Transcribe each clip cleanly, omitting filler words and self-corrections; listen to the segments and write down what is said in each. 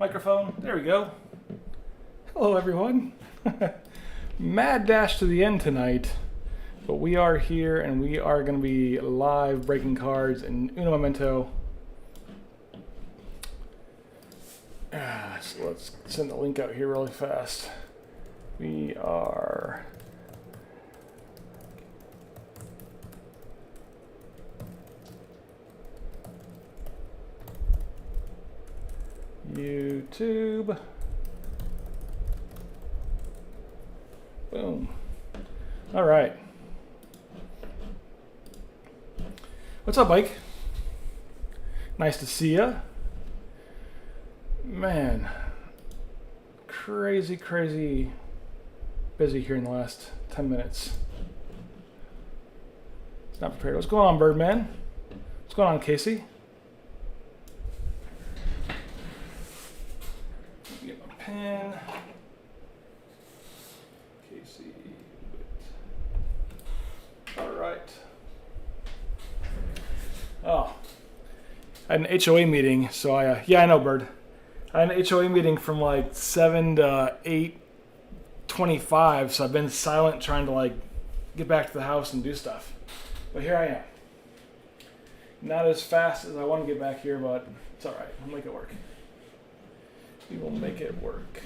Microphone. There we go. Hello, everyone. Mad dash to the end tonight, but we are here and we are going to be live breaking cards in Uno Momento. So let's send the link out here really fast. We are YouTube. Boom. All right. What's up, Mike? Nice to see ya. Man, crazy busy here in the last 10 minutes. It's not prepared. What's going on, Birdman? What's going on, Casey? Get my pen. Casey. All right. Oh, I had an HOA meeting, so yeah, I know, Bird. I had an HOA meeting from like 7 to 8:25, so I've been silent trying to like get back to the house and do stuff. But here I am. Not as fast as I want to get back here, but it's all right. We'll make it work. We will make it work.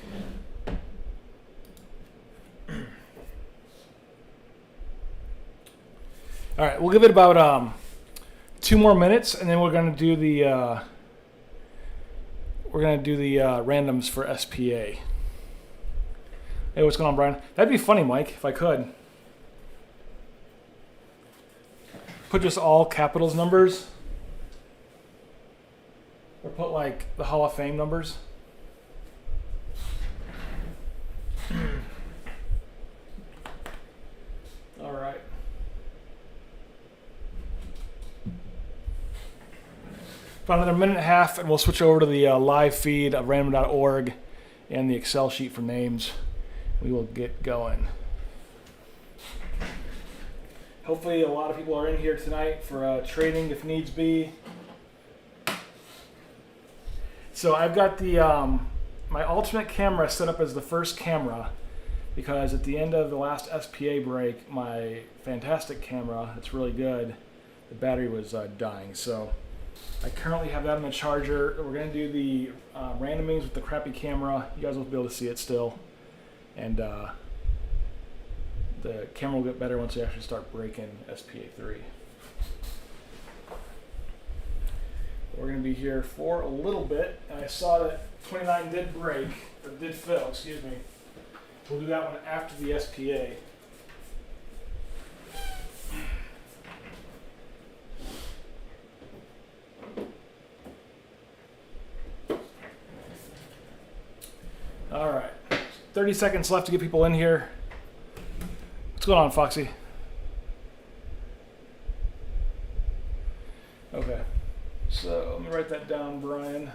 All right, we'll give it about 2 more minutes, and then we're gonna do the randoms for SPA. Hey, what's going on, Brian? That'd be funny, Mike, if I could. Put just all capitals numbers. Or put like the Hall of Fame numbers. All right. About another minute and a half, and we'll switch over to the live feed of random.org and the Excel sheet for names. We will get going. Hopefully a lot of people are in here tonight for trading if needs be. So I've got the my alternate camera set up as the first camera because at the end of the last SPA break, my fantastic camera, it's really good, the battery was dying. So I currently have that on the charger. We're going to do the randomings with the crappy camera. You guys will be able to see it still. And the camera will get better once we actually start breaking SPA3. We're going to be here for a little bit. And I saw that 29 did break, or did fill, excuse me. We'll do that one after the SPA. All right, 30 seconds left to get people in here. What's going on, Foxy? Okay, so let me write that down, Brian.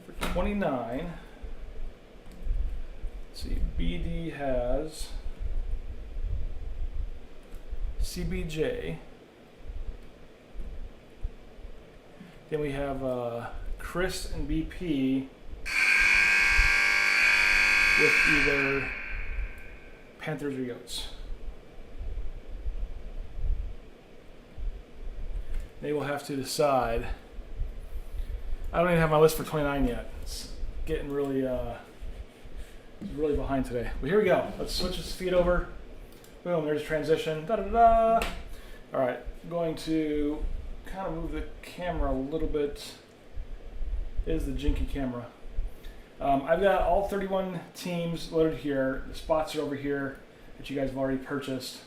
For 29, let's see, BD has CBJ. Then we have Chris and BP with either Panthers or Yotes. They will have to decide. I don't even have my list for 29 yet. It's getting really behind today. But here we go. Let's switch this feed over. Boom, there's a transition. Da-da-da. All right, I'm going to kind of move the camera a little bit. It is the jinky camera. I've got all 31 teams loaded here. The spots are over here that you guys have already purchased.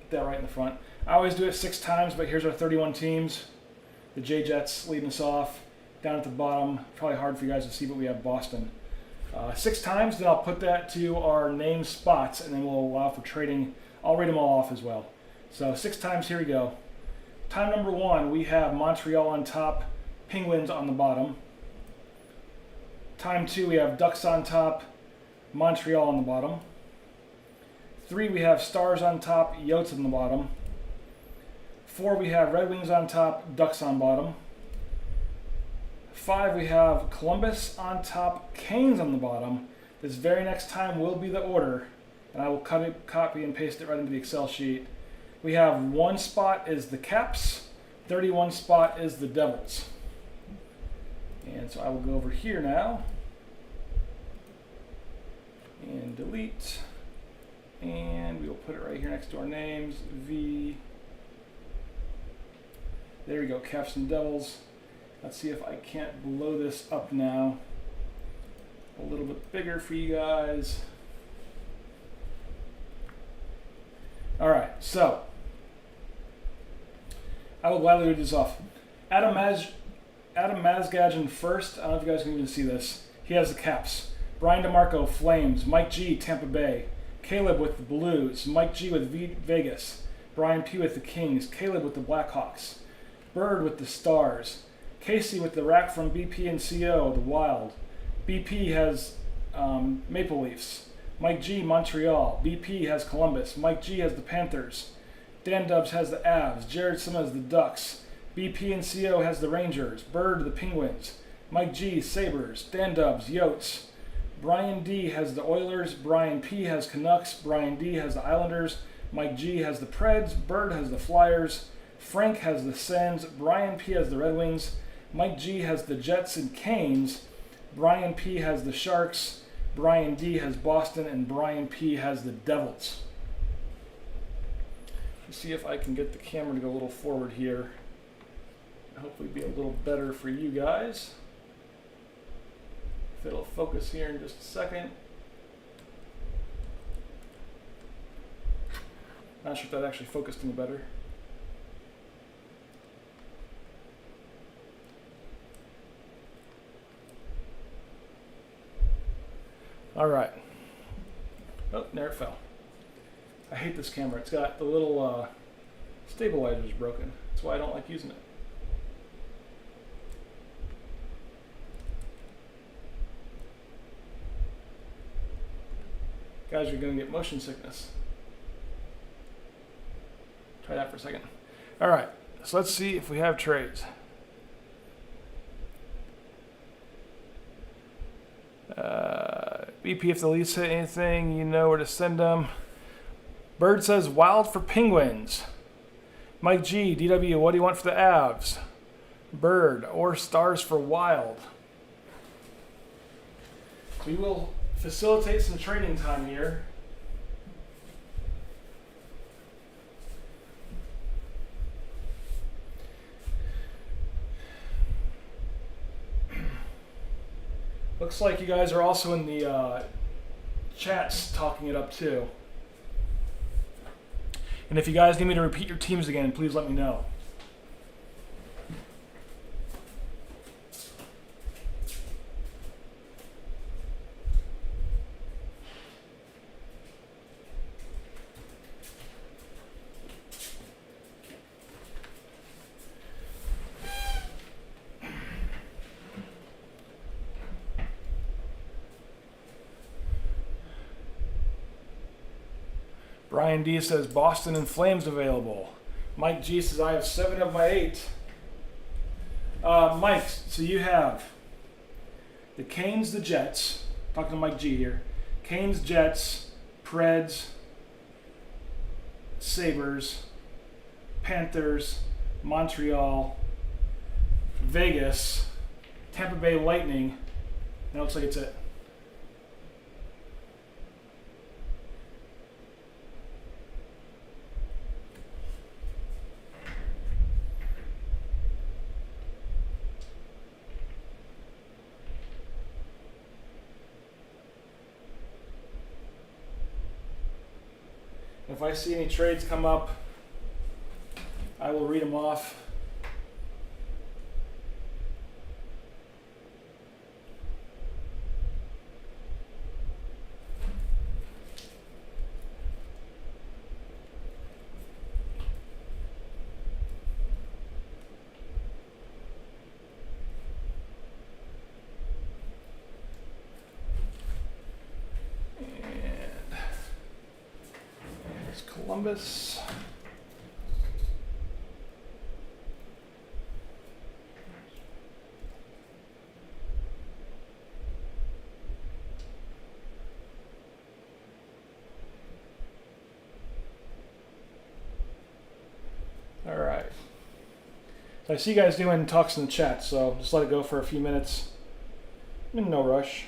Get that right in the front. I always do it 6 times, but here's our 31 teams. The J-Jets leading us off. Down at the bottom, probably hard for you guys to see, but we have Boston. 6 times, then I'll put that to our named spots, and then we'll allow for trading. I'll read them all off as well. So 6 times, here we go. Time number 1, we have Montreal on top, Penguins on the bottom. Time 2, we have Ducks on top, Montreal on the bottom. 3, we have Stars on top, Yotes on the bottom. 4, we have Red Wings on top, Ducks on bottom. 5, we have Columbus on top, Canes on the bottom. This very next time will be the order, and I will copy and paste it right into the Excel sheet. We have 1 spot is the Caps, 31 spot is the Devils. And so I will go over here now and delete, and we will put it right here next to our names, V. There we go, Caps and Devils. Let's see if I can't blow this up now a little bit bigger for you guys. All right, so I will gladly read this off. Adam Mazgadjian first. I don't know if you guys can even see this. He has the Caps. Brian DeMarco, Flames. Mike G, Tampa Bay. Caleb with the Blues. Mike G with Vegas. Brian P with the Kings. Caleb with the Blackhawks. Bird with the Stars. Casey with the Rack from BP and CO, the Wild. BP has Maple Leafs. Mike G, Montreal. BP has Columbus. Mike G has the Panthers. Dan Dubs has the Avs. Jared Sim has the Ducks. BP and CO has the Rangers. Bird, the Penguins. Mike G, Sabres. Dan Dubs, Yotes. Brian D has the Oilers. Brian P has Canucks. Brian D has the Islanders. Mike G has the Preds. Bird has the Flyers. Frank has the Sens. Brian P has the Red Wings. Mike G has the Jets and Canes. Brian P has the Sharks. Brian D has Boston. And Brian P has the Devils. Let's see if I can get the camera to go a little forward here. Hopefully be a little better for you guys. If it'll focus here in just a second. Not sure if that actually focused any better. All right. Oh, there it fell. I hate this camera. It's got the little stabilizers broken. That's why I don't like using it. Guys, you're going to get motion sickness. Try that for a second. All right, so let's see if we have trades. BP, if the Leafs hit anything, you know where to send them. Bird says Wild for Penguins. Mike G, DW, what do you want for the Avs? Bird, or Stars for Wild. We will facilitate some trading time here. Looks like you guys are also in the chats talking it up too. And if you guys need me to repeat your teams again, please let me know. Brian D says Boston and Flames available. Mike G says I have 7 of my 8. Mike, so you have the Canes, the Jets. Talking to Mike G here. Canes, Jets, Preds, Sabres, Panthers, Montreal, Vegas, Tampa Bay Lightning. That looks like it's it. If I see any trades come up, I will read them off. Columbus. I see you guys doing talks in the chat, so just let it go for a few minutes. I'm in no rush.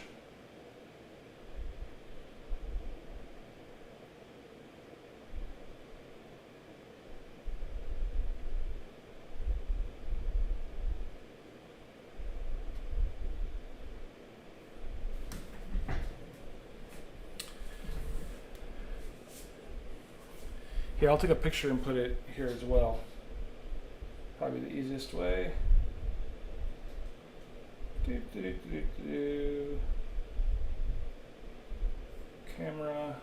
Here, I'll take a picture and put it here as well. Probably the easiest way. Camera.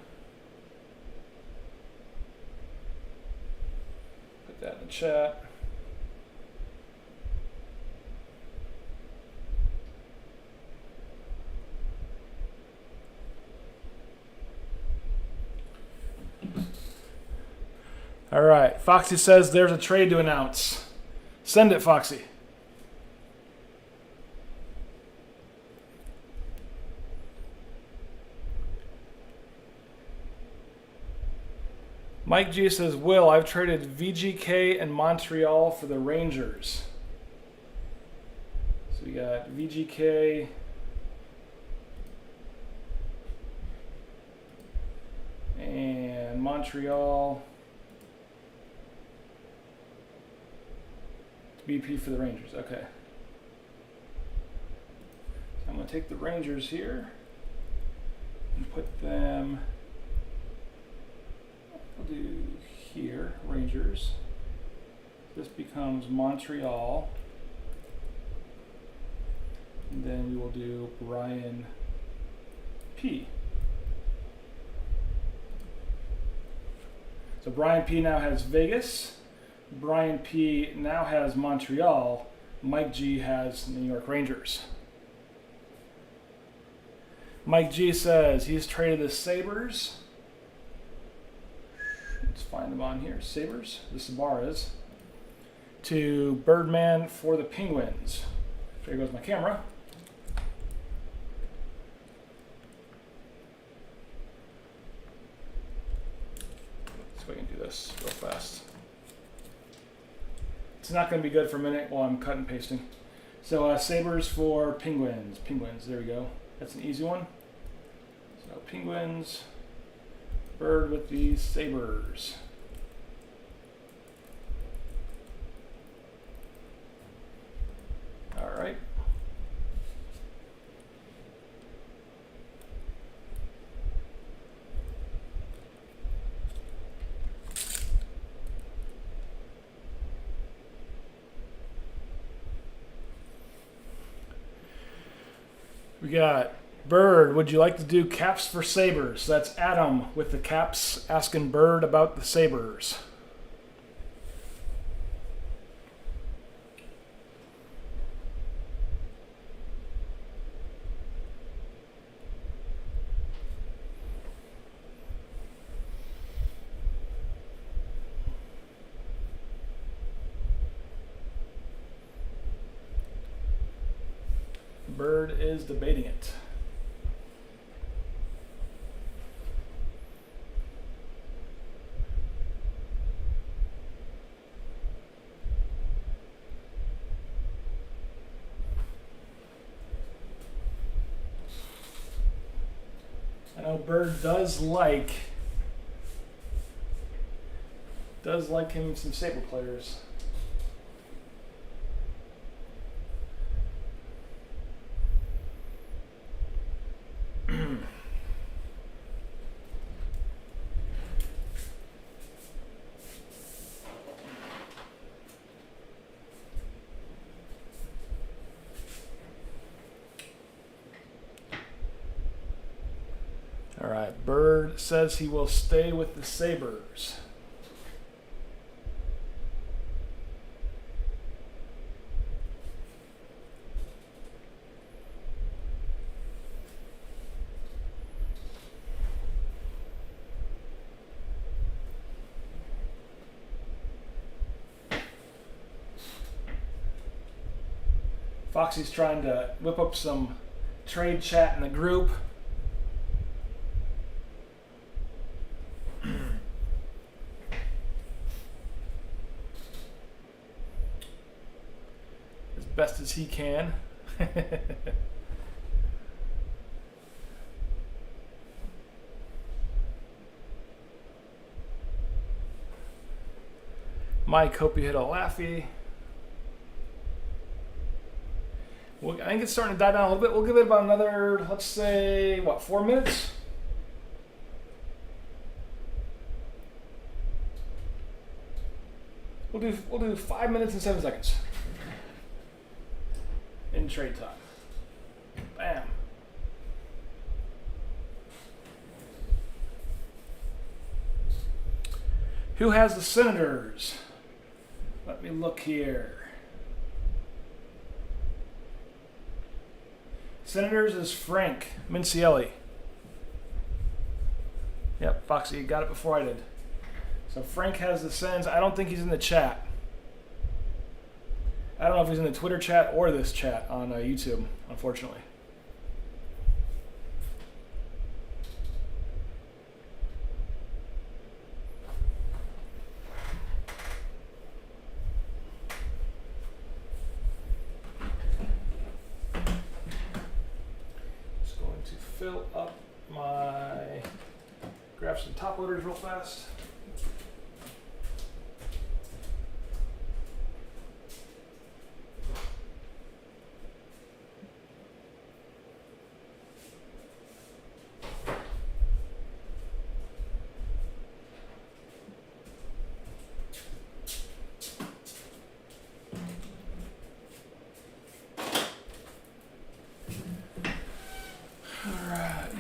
Put that in the chat. All right, Foxy says there's a trade to announce. Send it, Foxy. Mike G says, Will, I've traded VGK and Montreal for the Rangers. So we got VGK. And Montreal. BP for the Rangers, okay. So I'm going to take the Rangers here and put them, I'll do here, Rangers. This becomes Montreal. And then we will do Brian P. So Brian P now has Vegas. Brian P now has Montreal. Mike G has New York Rangers. Mike G says he's traded the Sabres. Let's find them on here. Sabres, the Sabres, to Birdman for the Penguins. There goes my camera. Let's see if I can do this real fast. It's not going to be good for a minute while I'm cut and pasting. So Sabres for Penguins. Penguins, there we go. That's an easy one. So Penguins, Bird with the Sabres. All right. We got Bird, would you like to do Caps for Sabres? That's Adam with the Caps asking Bird about the Sabres. Bird is debating it. I know Bird does like him some Sabre players. All right, Bird says he will stay with the Sabres. Foxy's trying to whip up some trade chat in the group. as he can. Mike, hope you hit a laughy. I think it's starting to die down a little bit. We'll give it about another, let's say, what, 4 minutes? We'll do 5 minutes and 7 seconds in trade time. Bam. Who has the Senators? Let me look here. Senators is Frank Mincielli. Yep, Foxy, you got it before I did. So Frank has the Sens. I don't think he's in the chat. I don't know if he's in the Twitter chat or this chat on YouTube, unfortunately. Fill up grab some top loaders real fast.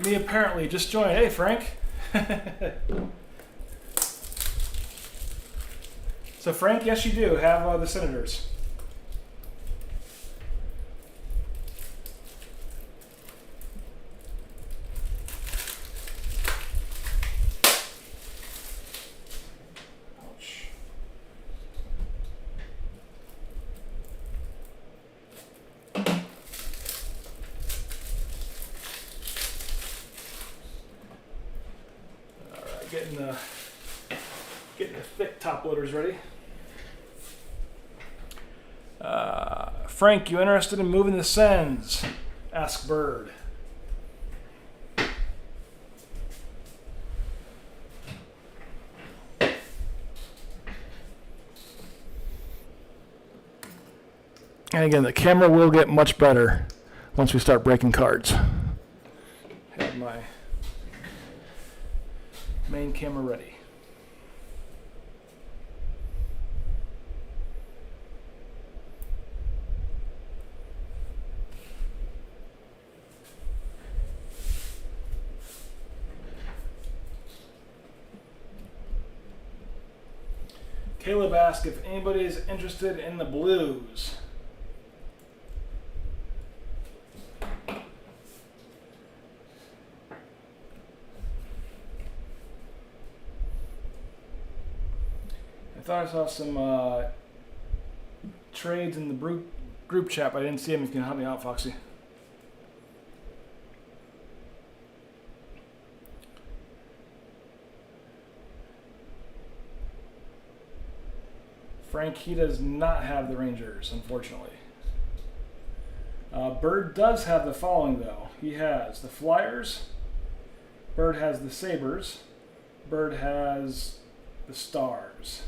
Me apparently just joined. Hey, Frank. So, Frank, yes, you do have the Senators. Ouch. Getting the thick top loaders ready. Frank, you interested in moving the Sens? Ask Bird. And again, the camera will get much better once we start breaking cards. Have my main camera ready. Caleb asked if anybody is interested in the Blues. I thought I saw some trades in the group chat, but I didn't see them. If you can help me out, Foxy. Frank, he does not have the Rangers, unfortunately. Bird does have the following, though. He has the Flyers. Bird has the Sabres. Bird has the Stars.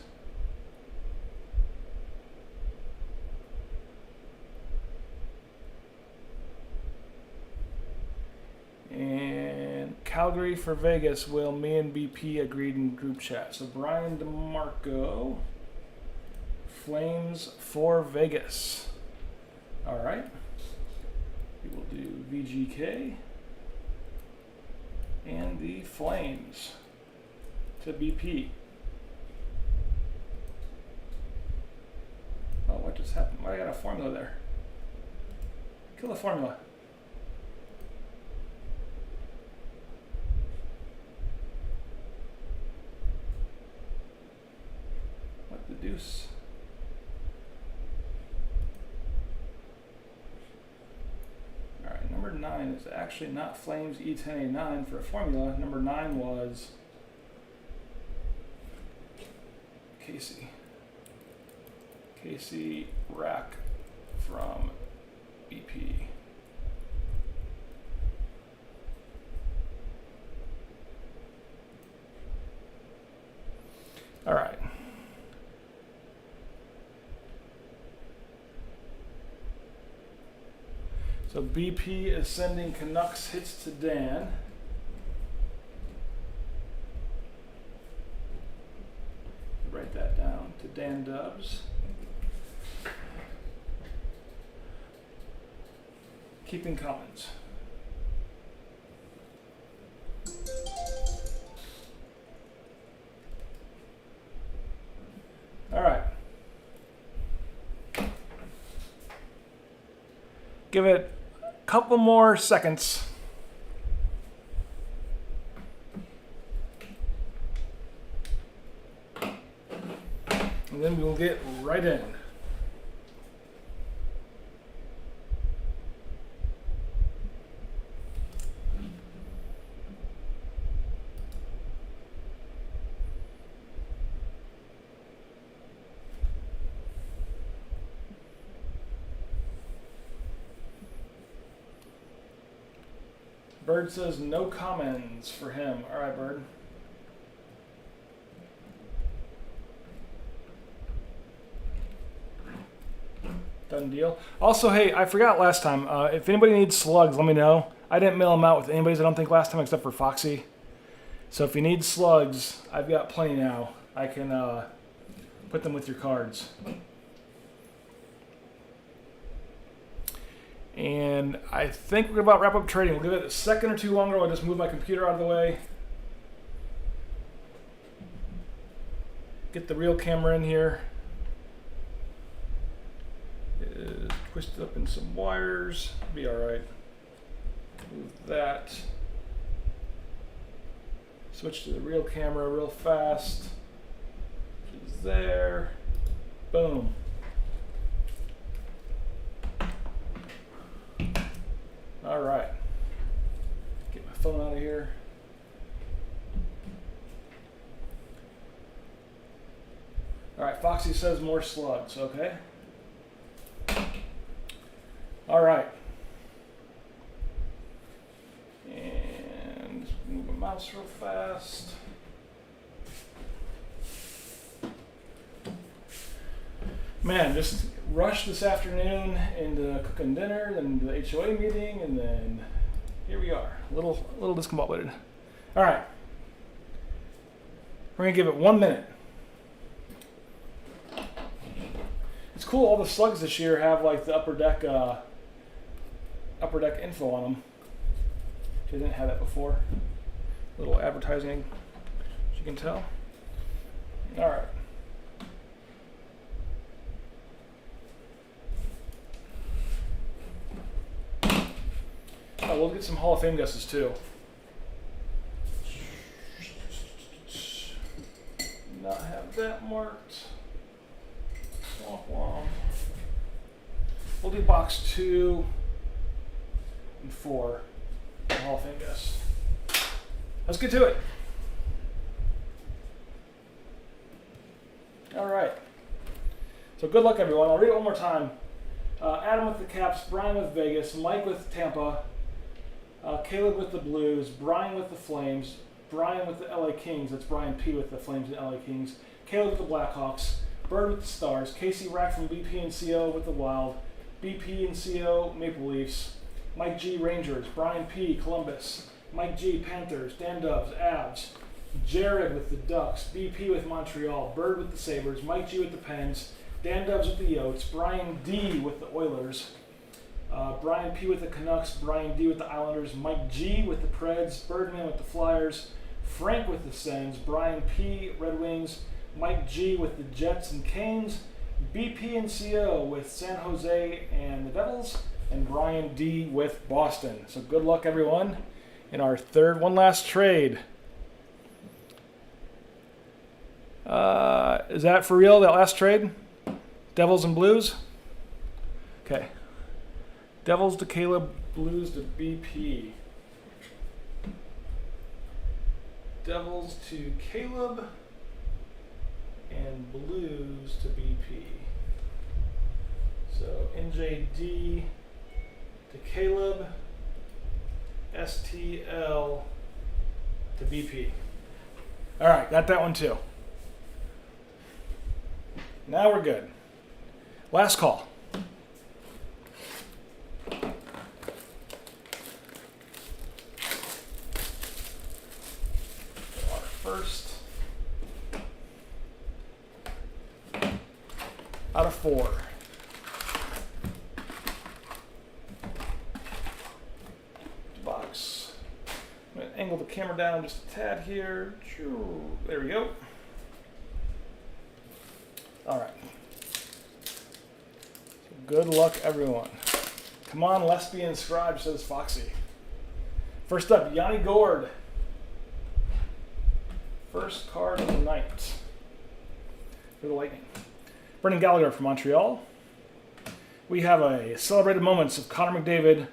And Calgary for Vegas. Will me and BP agreed in group chat. So Brian DeMarco. Flames for Vegas. All right. We will do VGK and the Flames to BP. Oh, what just happened? Why I got a formula there? Kill the formula. What the deuce? Number 9 is actually not Flames E10A9 for a formula. Number 9 was Casey Rack from BP. All right. So BP is sending Canucks hits to Dan. Write that down to Dan Dubs. Keeping Cummins. All right. Give it a couple more seconds. And then we'll get right in. Bird says no comments for him. All right, Bird. Done deal. Also, hey, I forgot last time. If anybody needs slugs, let me know. I didn't mail them out with anybody's, I don't think, last time except for Foxy. So if you need slugs, I've got plenty now. I can put them with your cards. And I think we're about to wrap up trading. We'll give it a second or two longer. I'll just move my computer out of the way. Get the real camera in here. Twisted up in some wires. Be all right. Move that. Switch to the real camera real fast. Which is there. Boom. All right. Get my phone out of here. All right, Foxy says more slugs, okay? All right. And move my mouse real fast. Man, just rushed this afternoon into cooking dinner, then the HOA meeting, and then here we are. A little discombobulated. All right. We're gonna give it 1 minute. It's cool. All the slugs this year have like the upper deck info on them. She didn't have that before. A little advertising, as you can tell. All right. Oh, we'll get some Hall of Fame guesses too. Not have that marked. Womp womp. We'll do box 2 and 4. Hall of Fame guess. Let's get to it. All right. So good luck, everyone. I'll read it one more time. Adam with the Caps, Brian with Vegas, Mike with Tampa, Caleb with the Blues, Brian with the Flames, Brian with the LA Kings, that's Brian P with the Flames and LA Kings, Caleb with the Blackhawks, Bird with the Stars, Casey Rack from BP and CO with the Wild, BP and CO Maple Leafs, Mike G Rangers, Brian P Columbus, Mike G Panthers, Dan Doves Avs, Jared with the Ducks, BP with Montreal, Bird with the Sabres, Mike G with the Pens, Dan Doves with the Yotes, Brian D with the Oilers, Brian P with the Canucks, Brian D with the Islanders, Mike G with the Preds, Birdman with the Flyers, Frank with the Sens, Brian P Red Wings, Mike G with the Jets and Canes, BP and CO with San Jose and the Devils, and Brian D with Boston. So good luck, everyone, in our one last trade. Is that for real, that last trade? Devils and Blues? Okay. Devils to Caleb, Blues to BP. Devils to Caleb and Blues to BP. So NJD to Caleb, STL to BP. All right, got that one too. Now we're good. Last call. Water first. Out of 4. Box. I'm going to angle the camera down just a tad here. There we go. All right. Good luck, everyone. Come on, lesbian scribe, says Foxy. First up, Yanni Gourde. First card of the night for the Lightning. Brendan Gallagher from Montreal. We have a celebrated moments of Connor McDavid.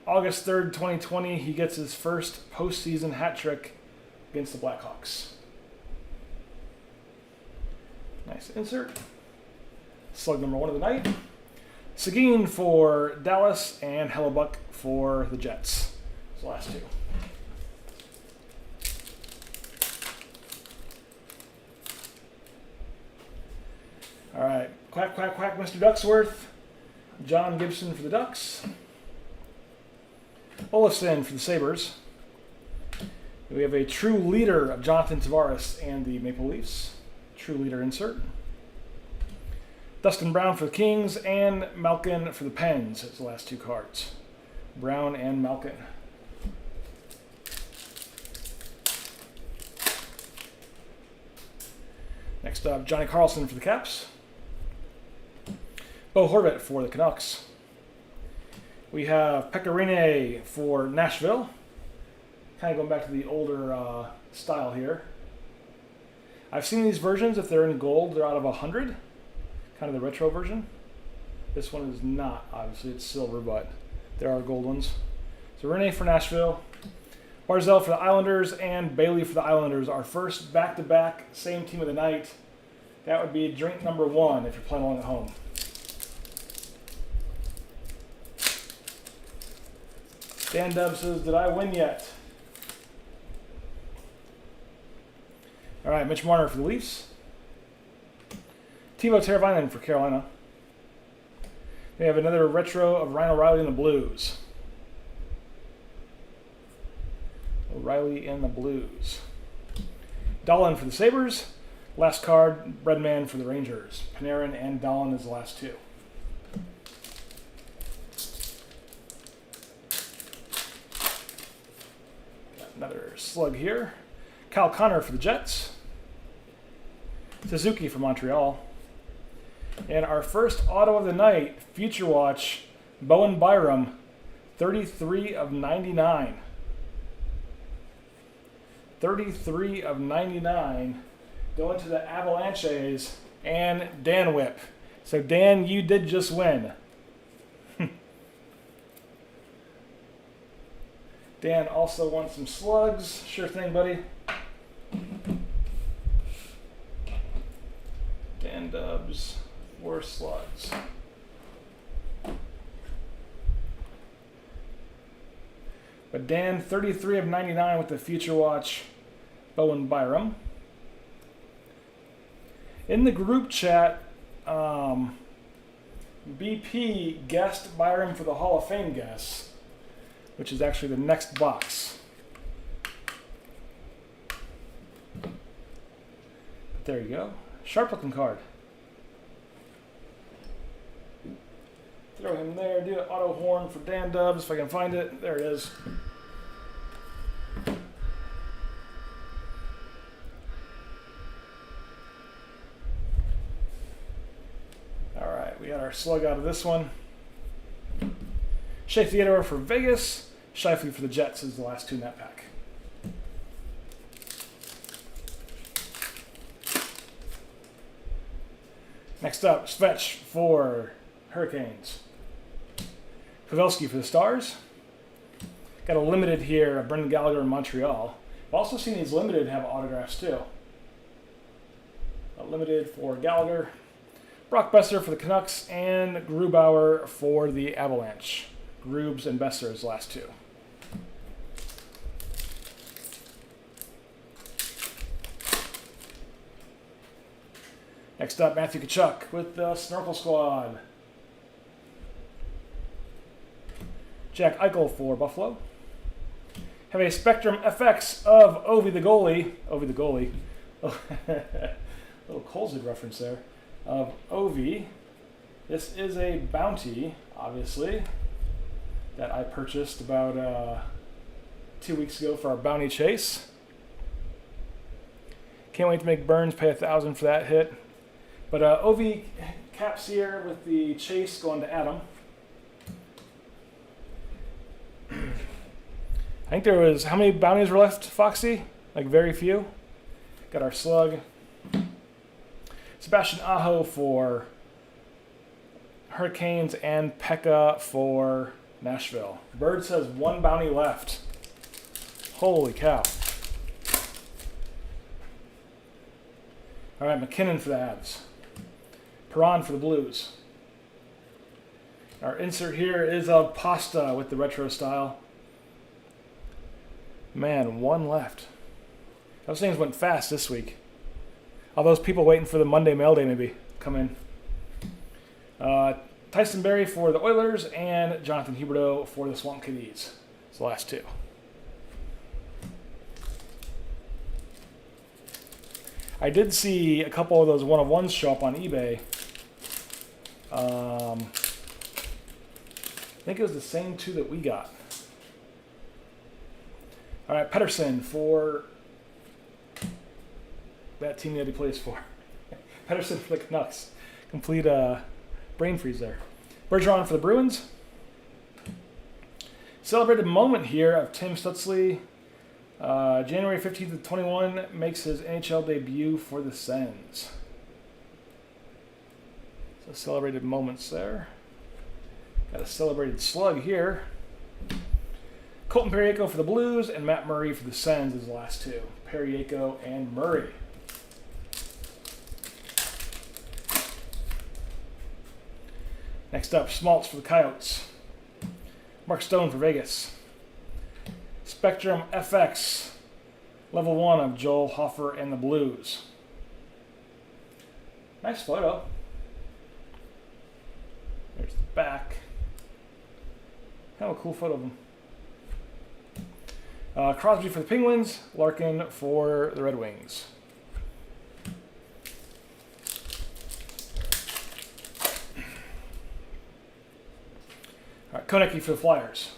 August 3rd, 2020, he gets his first postseason hat trick against the Blackhawks. Nice insert. Slug number 1 of the night. Seguin for Dallas and Hellebuck for the Jets. Those the last 2. All right, quack, quack, quack, Mr. Ducksworth. John Gibson for the Ducks. Olafson for the Sabres. We have a true leader of Jonathan Tavares and the Maple Leafs. True leader insert. Dustin Brown for the Kings and Malkin for the Pens. That's the last 2 cards. Brown and Malkin. Next up, Johnny Carlson for the Caps. Bo Horvat for the Canucks. We have Pecorine for Nashville. Kind of going back to the older style here. I've seen these versions, if they're in gold, they're out of 100. Kind of the retro version. This one is not, obviously, it's silver, but there are gold ones. So Rene for Nashville. Barzell for the Islanders and Bailey for the Islanders. Our first back-to-back, same team of the night. That would be drink number 1 if you're playing along at home. Dan Dub says, did I win yet? All right, Mitch Marner for the Leafs. Teuvo Teravainen for Carolina. We have another retro of Ryan O'Reilly and the Blues. O'Reilly and the Blues. Dahlin for the Sabres. Last card, Breadman for the Rangers. Panarin and Dahlin is the last 2. Got another slug here. Kyle Connor for the Jets. Suzuki for Montreal. And our first auto of the night, Future Watch, Bowen Byram, 33 of 99. 33 of 99 going to the Avalanches and Dan Whip. So Dan, you did just win. Dan also won some slugs. Sure thing, buddy. Dan Dubs, 4 slugs. But Dan, 33 of 99 with the Future Watch, Bowen Byram. In the group chat, BP guessed Byram for the Hall of Fame guess, which is actually the next box. But there you go. Sharp looking card. Throw him there. Do an auto horn for Dan Dubs if I can find it. There it is. All right, we got our slug out of this one. Shea Theodore for Vegas. Scheifele for the Jets is the last 2 in that pack. Next up, Svetch for Hurricanes. Pavelski for the Stars. Got a limited here of Brendan Gallagher in Montreal. I've also seen these limited have autographs too. A limited for Gallagher. Brock Besser for the Canucks and Grubauer for the Avalanche. Rubes and Besser's last two. Next up, Matthew Tkachuk with the Snorkel Squad. Jack Eichel for Buffalo. Have a Spectrum FX of Ovi the goalie. Ovi the goalie. Little Colzid reference there. Of Ovi. This is a bounty, obviously, that I purchased about 2 weeks ago for our bounty chase. Can't wait to make Burns pay $1,000 for that hit. But Ovi caps here with the chase going to Adam. I think there was, how many bounties were left, Foxy? Like very few. Got our slug. Sebastian Aho for Hurricanes and Pekka for Nashville. Bird says 1 bounty left. Holy cow. All right, McKinnon for the Avs. Perron for the Blues. Our insert here is of Pasta with the retro style. Man, 1 left. Those things went fast this week. All those people waiting for the Monday mail day maybe come in. Tyson Berry for the Oilers and Jonathan Huberdeau for the Swamp Kitties. It's the last 2. I did see a couple of those 1-of-1s show up on eBay. I think it was the same 2 that we got. All right, Pettersson for that team that he plays for. Pettersson for the Canucks. Complete brain freeze there. Bergeron for the Bruins. Celebrated moment here of Tim Stutzley. January 15th to 21 makes his NHL debut for the Sens. So celebrated moments there. Got a celebrated slug here. Colton Parayko for the Blues and Matt Murray for the Sens is the last 2. Parayko and Murray. Next up, Schmaltz for the Coyotes. Mark Stone for Vegas. Spectrum FX, level 1 of Joel Hofer and the Blues. Nice photo. There's the back. Kind of a cool photo of him. Crosby for the Penguins, Larkin for the Red Wings. All right, Konecki for the Flyers.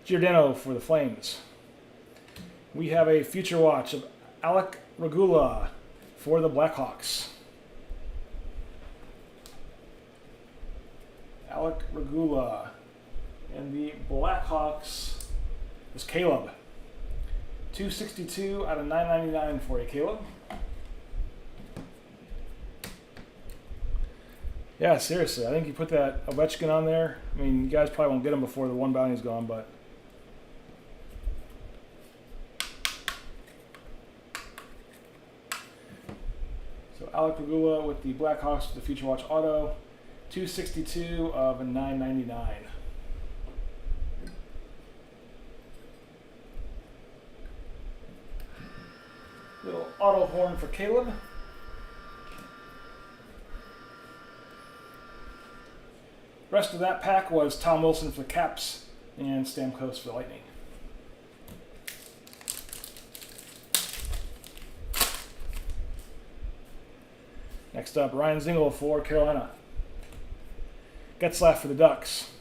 Giordano for the Flames. We have a future watch of Alec Regula for the Blackhawks. Alec Regula. And the Blackhawks is Caleb. 262 out of 999 for you, Caleb. Yeah, seriously. I think you put that Ovechkin on there. I mean, you guys probably won't get him before the 1 bounty's gone, but... So Alec Regula with the Blackhawks with the Future Watch Auto. 262 of 999. Little auto horn for Caleb. Rest of that pack was Tom Wilson for the Caps and Stamkos for the Lightning. Next up, Ryan Zingle for Carolina. Getzlaff for the Ducks.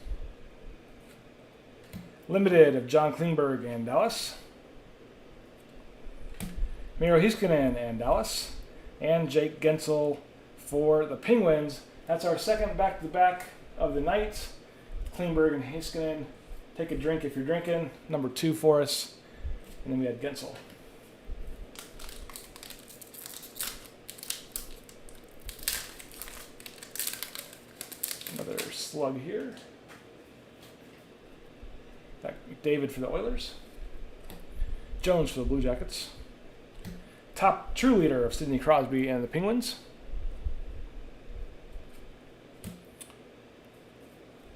Limited of John Klingberg and Dallas. Miro Heiskanen and Dallas. And Jake Gensel for the Penguins. That's our second back-to-back of the night. Klingberg and Heiskanen. Take a drink if you're drinking. Number 2 for us. And then we had Gensel. Another slug here. McDavid for the Oilers. Jones for the Blue Jackets. Top true leader of Sidney Crosby and the Penguins.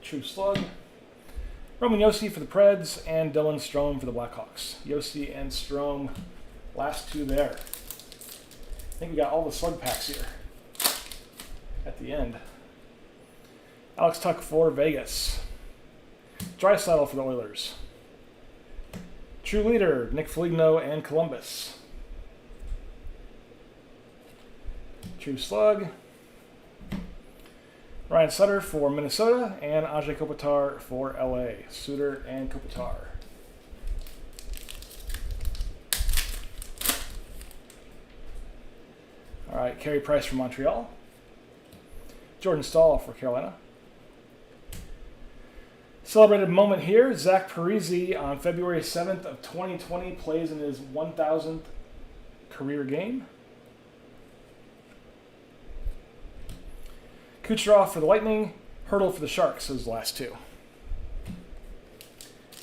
True slug. Roman Yossi for the Preds, and Dylan Strome for the Blackhawks. Yossi and Strome, last two there. I think we got all the slug packs here at the end. Alex Tuck for Vegas. Draisaitl for the Oilers. True Leader, Nick Foligno and Columbus. True Slug. Ryan Sutter for Minnesota, and Ajay Kopitar for LA. Suter and Kopitar. All right, Carey Price for Montreal. Jordan Staal for Carolina. Celebrated moment here, Zach Parise on February 7th of 2020 plays in his 1,000th career game. Kucherov for the Lightning, Hurdle for the Sharks, those last two.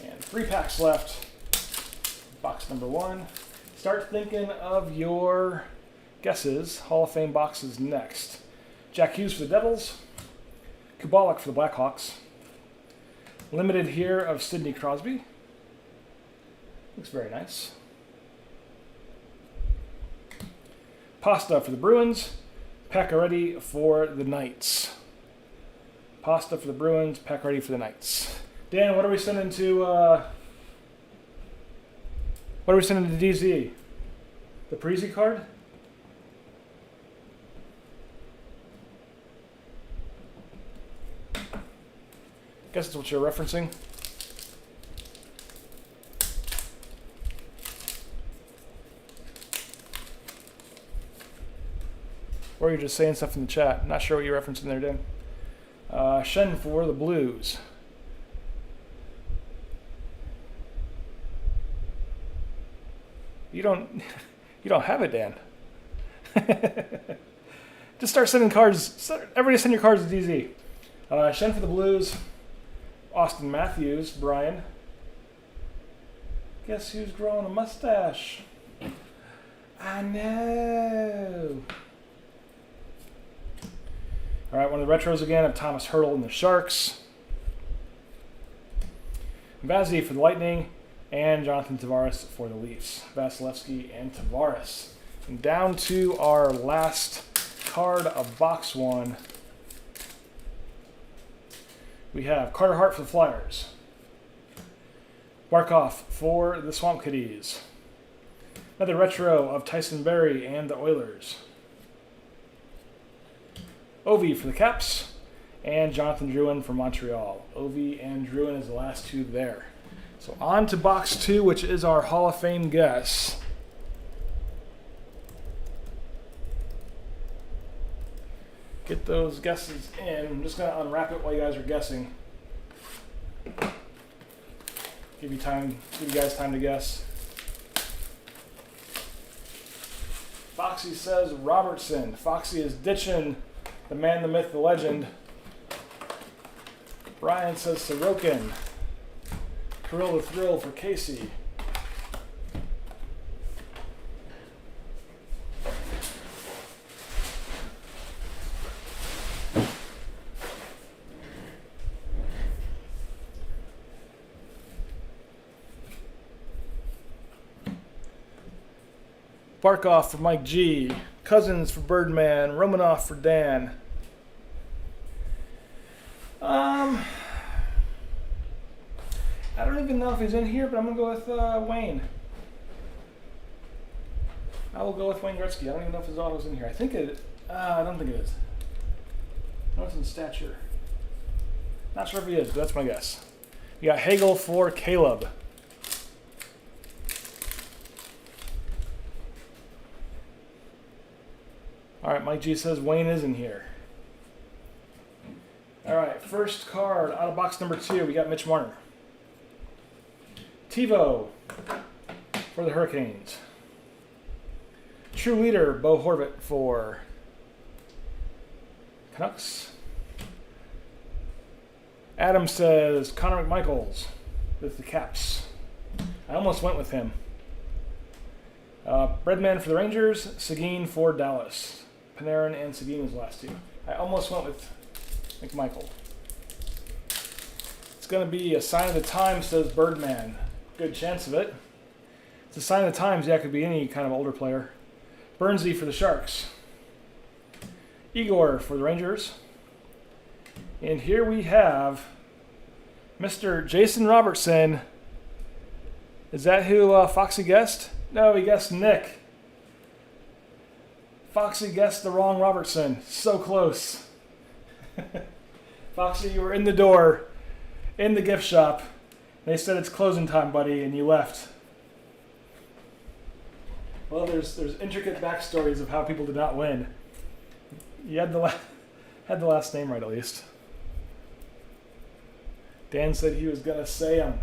And 3 packs left. Box number 1. Start thinking of your guesses. Hall of Fame boxes next. Jack Hughes for the Devils. Kubalik for the Blackhawks. Limited here of Sidney Crosby. Looks very nice. Pasta for the Bruins. Pacioretty for the Knights. Pasta for the Bruins, Pacioretty for the Knights. Dan, what are we sending to DZ? The Parise card? Guess that's what you're referencing. Or you're just saying stuff in the chat. Not sure what you're referencing there, Dan. Shen for the Blues. You don't have it, Dan. Just start sending cards. Everybody send your cards to DZ. Shen for the Blues. Austin Matthews, Brian. Guess who's growing a mustache? I know. All right, one of the retros again of Thomas Hurdle and the Sharks. Vazzy for the Lightning, and Jonathan Tavares for the Leafs. Vasilevsky and Tavares. And down to our last card of box 1. We have Carter Hart for the Flyers. Barkov for the Swamp Kitties. Another retro of Tyson Barrie and the Oilers. Ovi for the Caps, and Jonathan Drouin for Montreal. Ovi and Drouin is the last two there. So on to box 2, which is our Hall of Fame guess. Get those guesses in. I'm just going to unwrap it while you guys are guessing. Give you guys time to guess. Foxy says Robertson. Foxy is ditching the man, the myth, the legend. Brian says Sorokin. Kirill the Thrill for Casey. Barkov for Mike G. Cousins for Birdman. Romanoff for Dan. I don't even know if he's in here, but I'm going to go with Wayne. I will go with Wayne Gretzky. I don't even know if his auto's in here. I think it. I don't think it is. No, it's in stature. Not sure if he is, but that's my guess. You got Hagel for Caleb. All right, Mike G says Wayne is in here. All right, first card out of box number 2, we got Mitch Marner. TiVo for the Hurricanes. True Leader, Bo Horvat for Canucks. Adam says Connor McMichaels with the Caps. I almost went with him. Breadman for the Rangers. Seguin for Dallas. Panarin and Seguin was the last two. I almost went with McMichael. It's going to be a sign of the times, says Birdman. Good chance of it. It's a sign of the times. Yeah, it could be any kind of older player. Burnsy for the Sharks. Igor for the Rangers. And here we have Mr. Jason Robertson. Is that who Foxy guessed? No, he guessed Nick. Foxy guessed the wrong Robertson. So close. Foxy, you were in the door, in the gift shop. They said it's closing time, buddy, and you left. Well, there's intricate backstories of how people did not win. You had the last name right, at least. Dan said he was gonna say him.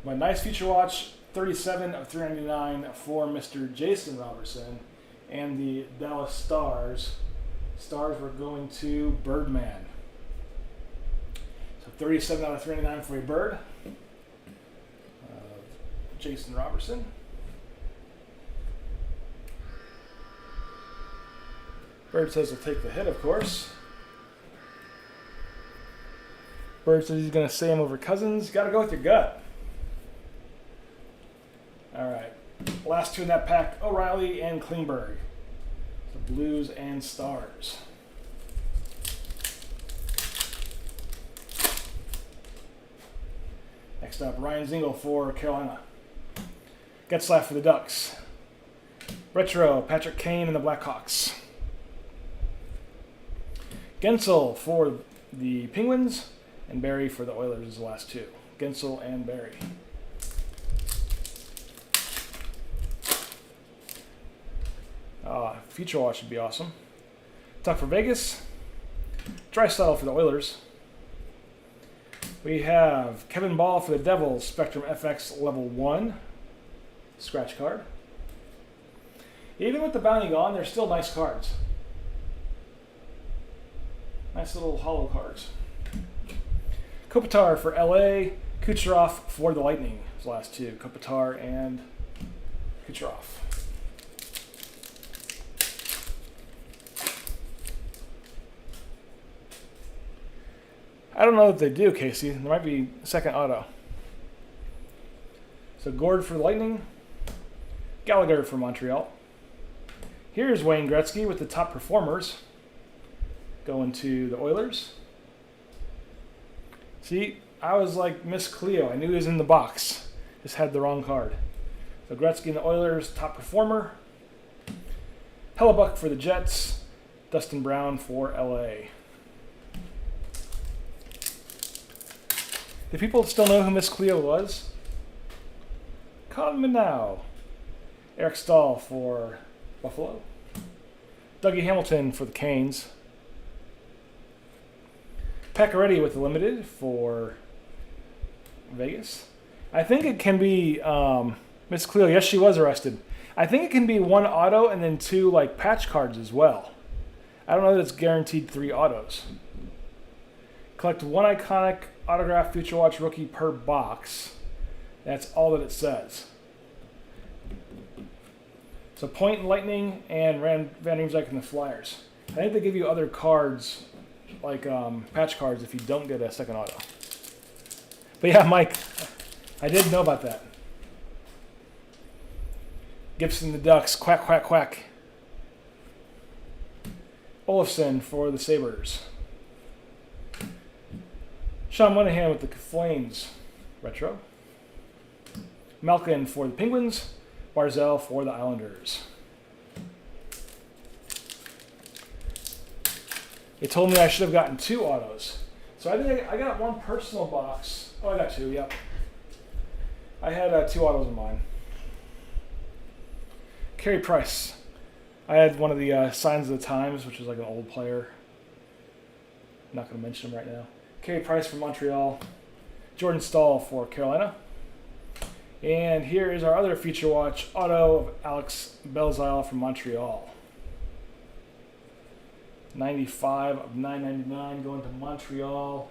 My nice Future Watch, 37 of 399 for Mr. Jason Robertson, and the Dallas Stars. Stars were going to Birdman. So 37 out of 399 for a Bird. Jason Robertson. Bird says he'll take the hit, of course. Bird says he's going to say him over Cousins. You got to go with your gut. All right. Last two in that pack, O'Reilly and Klingberg. The Blues and Stars. Next up, Ryan Zingle for Carolina. Getzlaff for the Ducks. Retro, Patrick Kane and the Blackhawks. Gensel for the Penguins, and Barry for the Oilers is the last two. Gensel and Barry. Future Watch should be awesome. Tuck for Vegas. Draisaitl for the Oilers. We have Kevin Ball for the Devils, Spectrum FX Level 1. Scratch card. Even with the bounty gone, they're still nice cards. Nice little hollow cards. Kopitar for LA, Kucherov for the Lightning. Those last two, Kopitar and Kucherov. I don't know if they do, Casey. There might be a second auto. So Gord for the Lightning, Gallagher for Montreal. Here's Wayne Gretzky with the top performers. Going to the Oilers. See, I was like Miss Cleo. I knew he was in the box. Just had the wrong card. So Gretzky and the Oilers, top performer. Hellebuck for the Jets. Dustin Brown for LA. Do people still know who Miss Cleo was? Call me now. Eric Stahl for Buffalo. Dougie Hamilton for the Canes. Pacioretty with the Limited for Vegas. I think it can be Miss Cleo. Yes, she was arrested. I think it can be one auto and then two like patch cards as well. I don't know that it's guaranteed 3 autos. Collect 1 iconic autograph Future Watch rookie per box. That's all that it says. So Point and Lightning and Van Riemsdyk and the Flyers. I think they give you other cards, like patch cards, if you don't get a second auto. But yeah, Mike, I did know about that. Gibson the Ducks, quack, quack, quack. Olofsson for the Sabres. Sean Monahan with the Flames, retro. Malkin for the Penguins. Barzell for the Islanders. They told me I should have gotten 2 autos. So I think I got 1 personal box. Oh, I got 2, yep. I had 2 autos in mine. Carey Price. I had one of the Signs of the Times, which is like an old player. I'm not going to mention him right now. Carey Price from Montreal. Jordan Stahl for Carolina. And here is our other Future Watch auto of Alex Belzile from Montreal. 95 of 999 going to Montreal.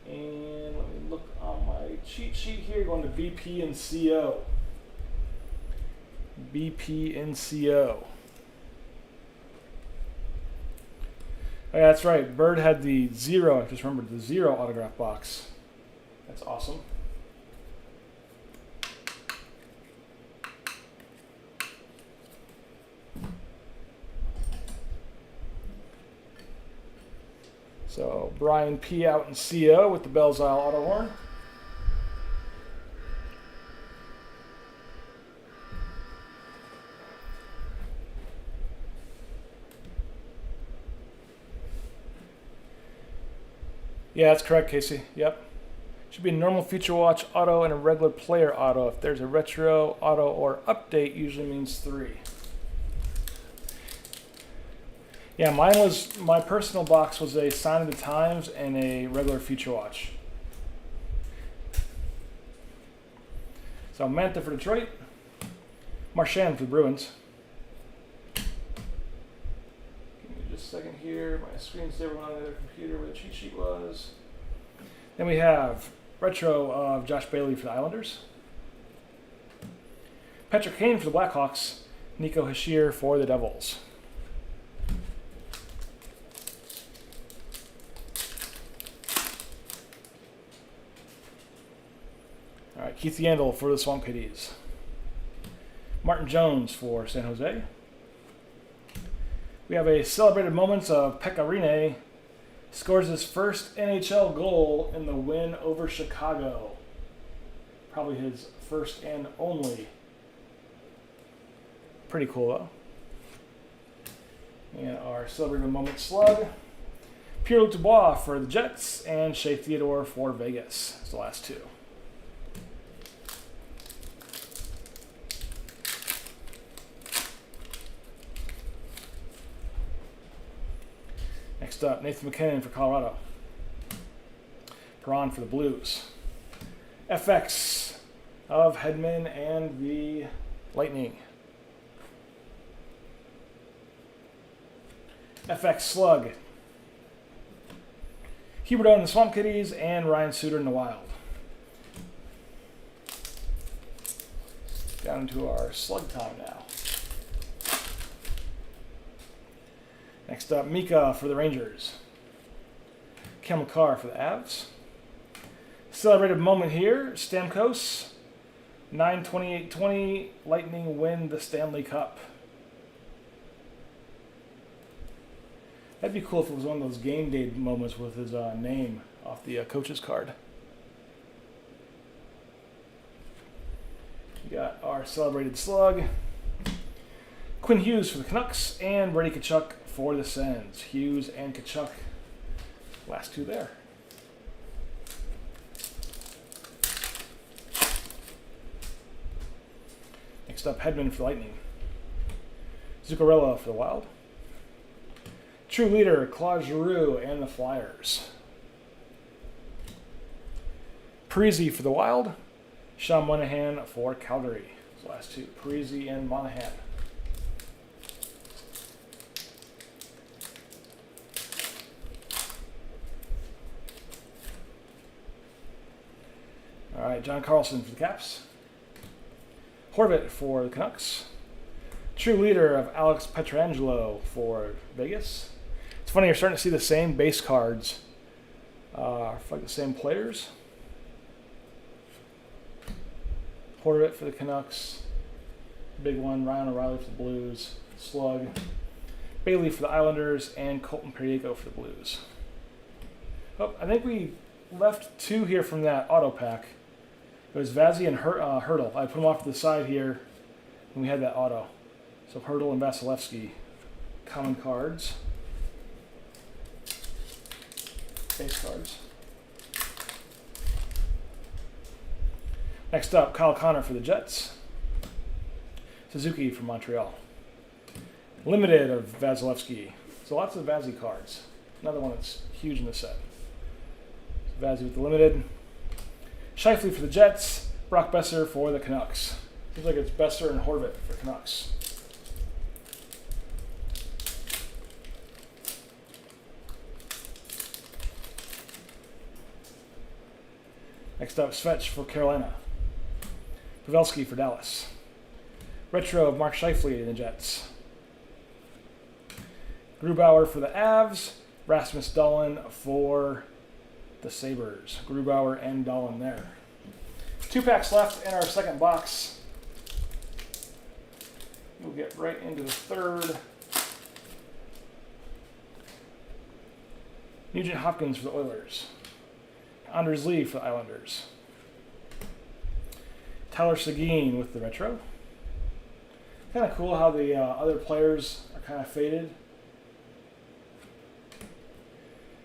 And let me look on my cheat sheet here, going to BP and CO. BP and CO. Oh, yeah, that's right. Bird had the 0. I just remembered the 0 autograph box. That's awesome. So Brian P. out in CO with the Bell's Isle auto horn. Yeah, that's correct, Casey. Yep. Should be a normal Future Watch auto and a regular player auto. If there's a retro, auto, or update, usually means 3. Yeah, my personal box was a Sign of the Times and a regular Future Watch. So Mantha for Detroit. Marchand for the Bruins. Give me just a second here. My screensaver went on the other computer where the cheat sheet was. Then we have retro of Josh Bailey for the Islanders. Patrick Kane for the Blackhawks. Nico Hischier for the Devils. All right, Keith Yandel for the Swamp Kitties. Martin Jones for San Jose. We have a celebrated moments of Pekka Rinne. Scores his first NHL goal in the win over Chicago. Probably his first and only. Pretty cool, though. And our celebrated moment slug. Pierre-Luc Dubois for the Jets and Shea Theodore for Vegas. That's the last 2. Next up, Nathan McKinnon for Colorado. Perron for the Blues. FX of Hedman and the Lightning. FX Slug. Huberdeau and the Swamp Kitties and Ryan Suter in the Wild. Down to our slug time now. Next up, Mika for the Rangers. Kel McCarr for the Avs. Celebrated moment here, Stamkos. 9/28/20, Lightning win the Stanley Cup. That'd be cool if it was one of those game day moments with his name off the coach's card. We got our celebrated slug. Quinn Hughes for the Canucks and Brady Tkachuk for the Sens. Hughes and Tkachuk, last 2 there. Next up, Hedman for the Lightning. Zuccarello for the Wild. True leader, Claude Giroux and the Flyers. Parise for the Wild. Sean Monahan for Calgary. Those last 2, Parise and Monahan. All right, John Carlson for the Caps. Horvat for the Canucks. True leader of Alex Pietrangelo for Vegas. It's funny, you're starting to see the same base cards for like the same players. Horvat for the Canucks. Big one, Ryan O'Reilly for the Blues. Slug. Bailey for the Islanders and Colton Parayko for the Blues. Oh, I think we left 2 here from that auto pack. It was Vazzy and Hurdle. I put them off to the side here when we had that auto. So Hurdle and Vasilevsky, common cards. Base cards. Next up, Kyle Connor for the Jets. Suzuki from Montreal. Limited of Vasilevsky. So lots of Vazzy cards. Another one that's huge in the set. So Vazzy with the limited. Scheifele for the Jets. Brock Besser for the Canucks. Seems like it's Besser and Horvat for Canucks. Next up, Svech for Carolina. Pavelski for Dallas. Retro of Mark Scheifele in the Jets. Grubauer for the Avs. Rasmus Dahlin for the Sabres. Grubauer and Dahlin there. 2 packs left in our second box. We'll get right into the third. Nugent Hopkins for the Oilers. Anders Lee for the Islanders. Tyler Seguin with the retro. Kind of cool how the other players are kind of faded.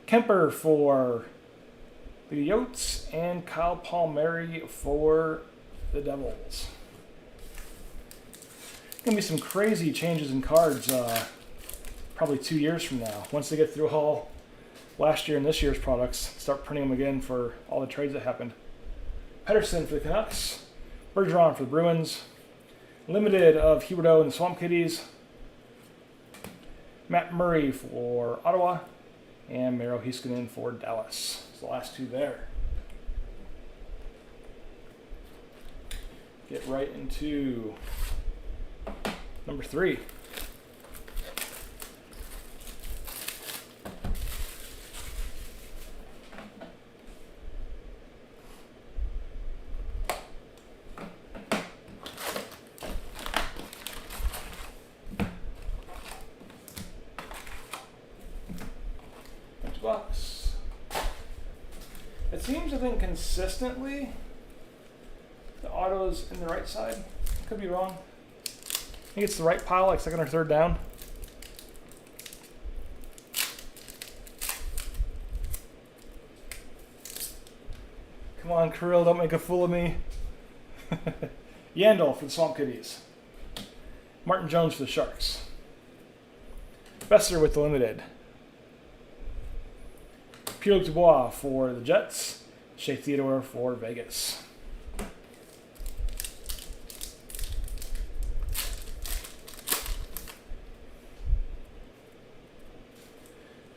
Kemper for the Yotes and Kyle Palmieri for the Devils. Gonna be some crazy changes in cards probably 2 years from now. Once they get through all last year and this year's products, start printing them again for all the trades that happened. Pedersen for the Canucks. Bergeron for the Bruins. Limited of Huberdeau and the Swamp Kitties. Matt Murray for Ottawa. And Miro Heiskanen for Dallas. It's the last 2 there. Get right into number 3. Box. It seems, I think, consistently the auto's in the right side. Could be wrong. I think it's the right pile, like second or third down. Come on, Kirill, don't make a fool of me. Yandel for the Swamp Kitties. Martin Jones for the Sharks. Besser with the Limited. Pierre-Luc Dubois for the Jets. Shea Theodore for Vegas.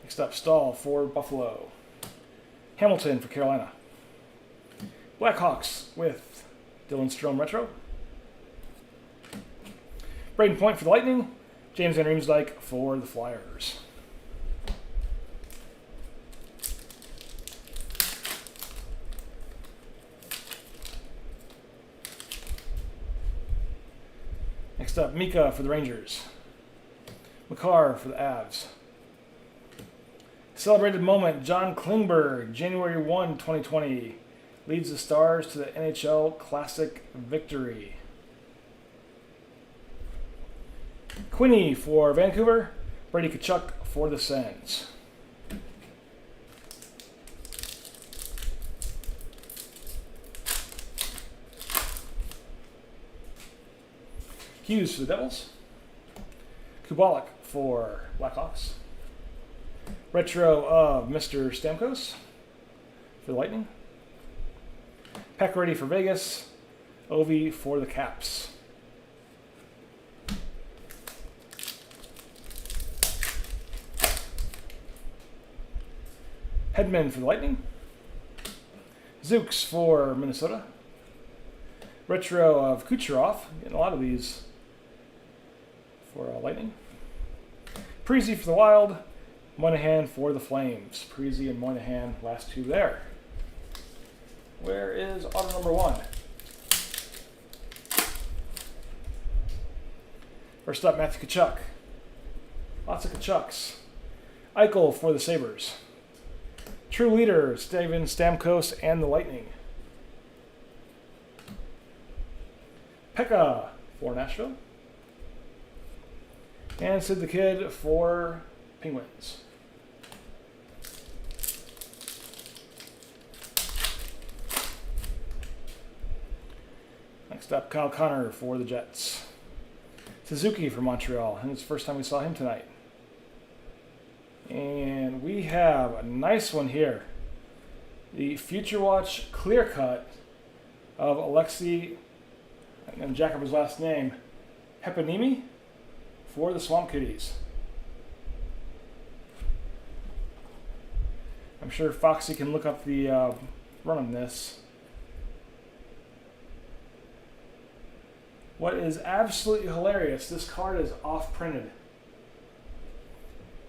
Next up, Stahl for Buffalo. Hamilton for Carolina. Blackhawks with Dylan Strome retro. Braden Point for the Lightning. James Van Riemsdyk for the Flyers. Next up, Mika for the Rangers. Makar for the Avs. Celebrated moment, John Klingberg, January 1, 2020. Leads the Stars to the NHL Classic victory. Quinney for Vancouver. Brady Tkachuk for the Sens. Hughes for the Devils. Kubalik for Blackhawks. Retro of Mr. Stamkos for the Lightning. Peck-Ready for Vegas. Ovi for the Caps. Hedman for the Lightning. Zooks for Minnesota. Retro of Kucherov. Getting a lot of these for Lightning. Preezy for the Wild. Moynihan for the Flames. Preezy and Moynihan, last 2 there. Where is auto number 1? First up, Matthew Tkachuk. Lots of Tkachuks. Eichel for the Sabres. True leader, Steven Stamkos and the Lightning. Pekka for Nashville. And Sid the Kid for Penguins. Next up, Kyle Connor for the Jets. Suzuki for Montreal, and it's the first time we saw him tonight. And we have a nice one here. The Future Watch clear cut of Alexei, and jack up his last name, Hepanimi for the Swamp Kitties. I'm sure Foxy can look up the run on this. What is absolutely hilarious, this card is off-printed.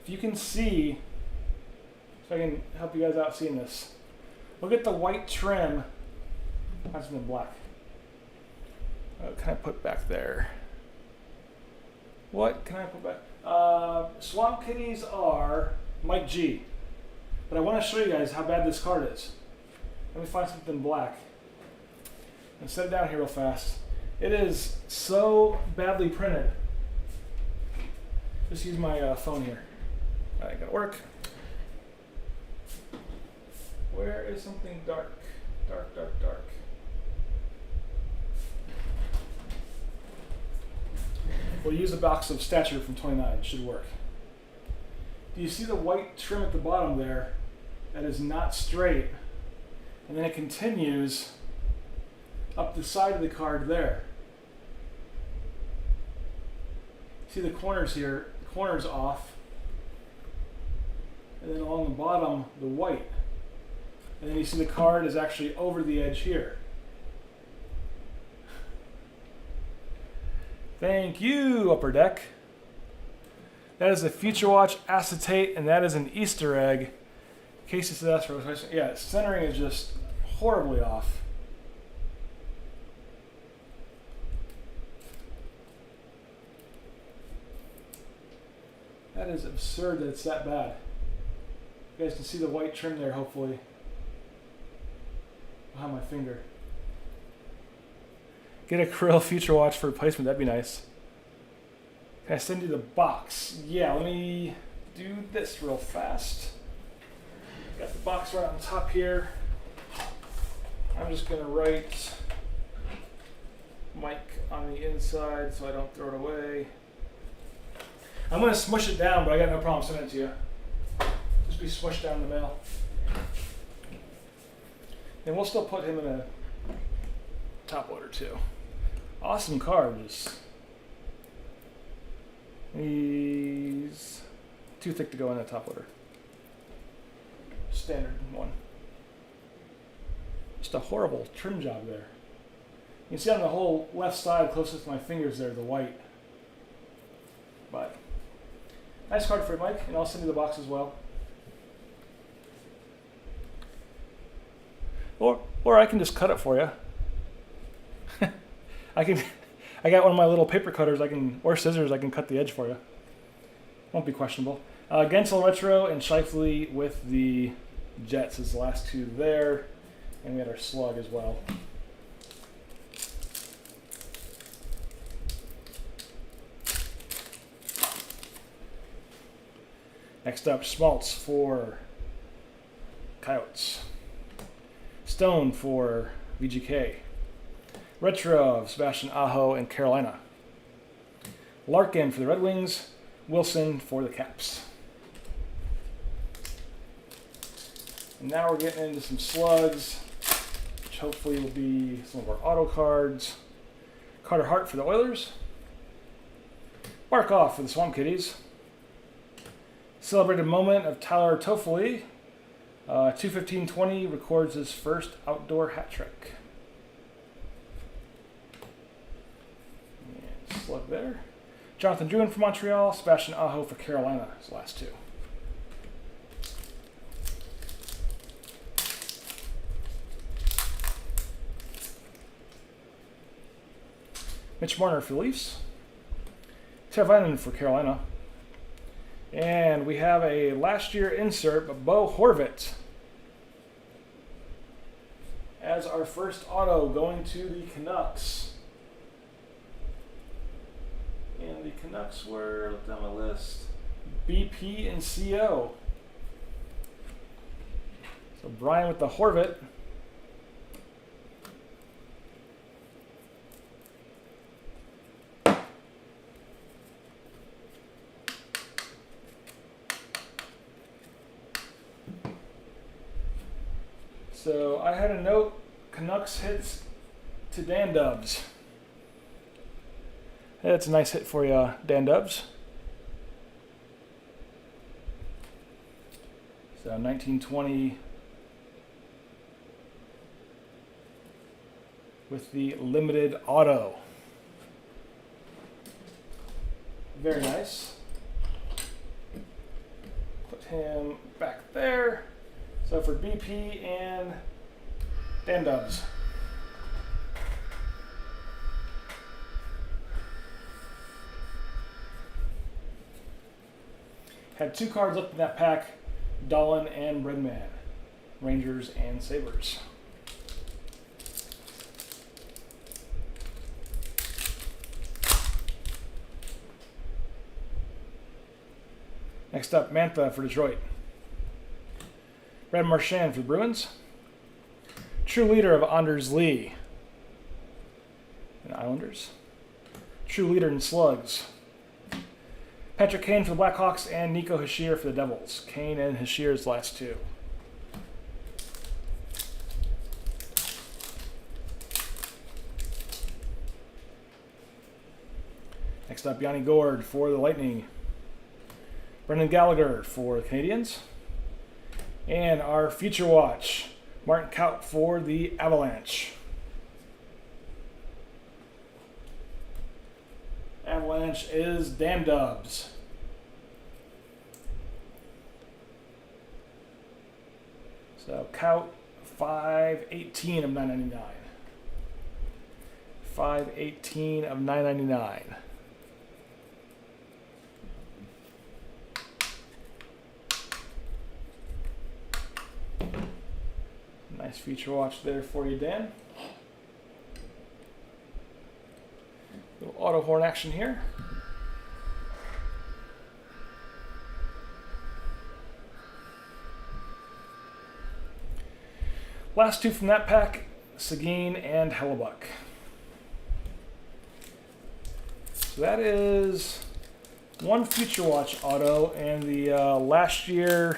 If you can see So I can help you guys out seeing this. Look at the white trim. That's in black. What can I put back there? What can I put back? Swamp Kitties are Mike G. But I want to show you guys how bad this card is. Let me find something black and set it down here real fast. It is so badly printed. Just use my phone here. I gotta work. Where is something dark? Dark, dark, dark. We'll use a box of Stature from 29. It should work. Do you see the white trim at the bottom there? That is not straight. And then it continues up the side of the card there. See the corners here? The corners off. And then along the bottom, the white. And then you see the card is actually over the edge here. Thank you, Upper Deck. That is a Future Watch acetate, and that is an Easter egg. Casey says that's for yeah, centering is just horribly off. That is absurd that it's that bad. You guys can see the white trim there, hopefully, behind my finger. Get a Krill Future Watch for replacement, that'd be nice. Can I send you the box? Yeah, let me do this real fast. Got the box right on top here. I'm just gonna write Mike on the inside so I don't throw it away. I'm gonna smush it down, but I got no problem sending it to you. Just be smushed down in the mail. And we'll still put him in a top loader too. Awesome cards. He's too thick to go in a top loader. Standard one. Just a horrible trim job there. You can see on the whole left side closest to my fingers there, the white. But nice card for you, Mike, and I'll send you the box as well. Or I can just cut it for you. I got one of my little paper cutters. Or scissors. I can cut the edge for you. Won't be questionable. Gensel Retro and Shifley with the Jets is the last two there, and we had our Slug as well. Next up, Schmaltz for Coyotes. Stone for VGK. Retro of Sebastian Aho and Carolina. Larkin for the Red Wings. Wilson for the Caps. And now we're getting into some slugs, which hopefully will be some of our auto cards. Carter Hart for the Oilers. Barkov for the Swamp Kitties. Celebrated moment of Tyler Toffoli. 2/15/20 records his first outdoor hat trick. And slug there. Jonathan Drouin for Montreal. Sebastian Aho for Carolina. His last two. Mitch Marner for the Leafs. Teravainen for Carolina. And we have a last year insert of Bo Horvat as our first auto going to the Canucks. And the Canucks were, look down my list, BP and CO. So Brian with the Horvat. So I had a note, Canucks hits to Dan Dubs. That's a nice hit for you, Dan Dubs. So 1920 with the limited auto. Very nice. Put him back there. So for BP and Dan Dubs. Had 2 cards left in that pack, Dolan and Breadman, Rangers and Sabres. Next up, Mantha for Detroit. Brad Marchand for the Bruins. True leader of Anders Lee and Islanders. True leader in Slugs. Patrick Kane for the Blackhawks and Nico Hischier for the Devils. Kane and Hischier's last 2. Next up, Yanni Gourde for the Lightning. Brendan Gallagher for the Canadiens. And our Future Watch, Martin Kaut for the Avalanche. Avalanche is Dan Dubs. So Kaut, 518 of 999. 518 of 999. Nice Future Watch there for you, Dan. Little auto horn action here. Last 2 from that pack, Seguin and Hellebuck. So that is 1 Future Watch auto and the last year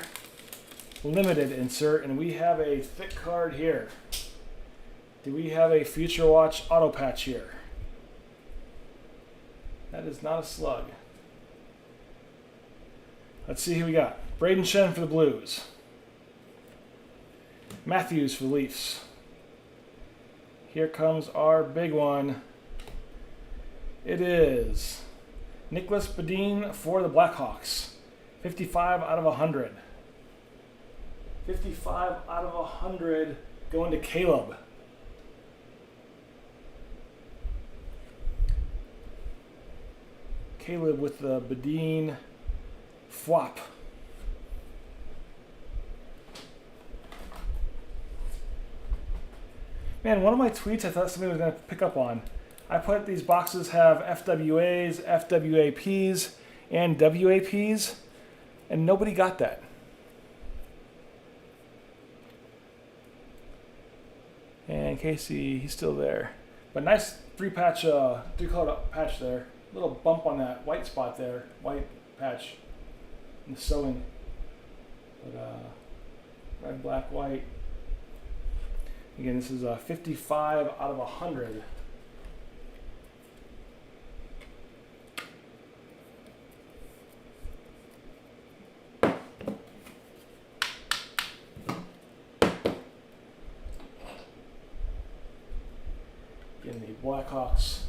limited insert, and we have a thick card here. Do we have a Future Watch auto patch here? That is not a slug. Let's see who we got. Braden Shen for the Blues. Matthews for the Leafs. Here comes our big one. It is Nicholas Badin for the Blackhawks. 55 out of 100. 55 out of 100 going to Caleb. Caleb with the Badin flop. Man, one of my tweets I thought somebody was going to pick up on. I put these boxes have FWAs, FWAPs, and WAPs, and nobody got that. And Casey, he's still there. But nice 3-color patch there. Little bump on that white spot there, white patch in the sewing. But red, black, white. Again, this is a 55 out of 100. Again, the Blackhawks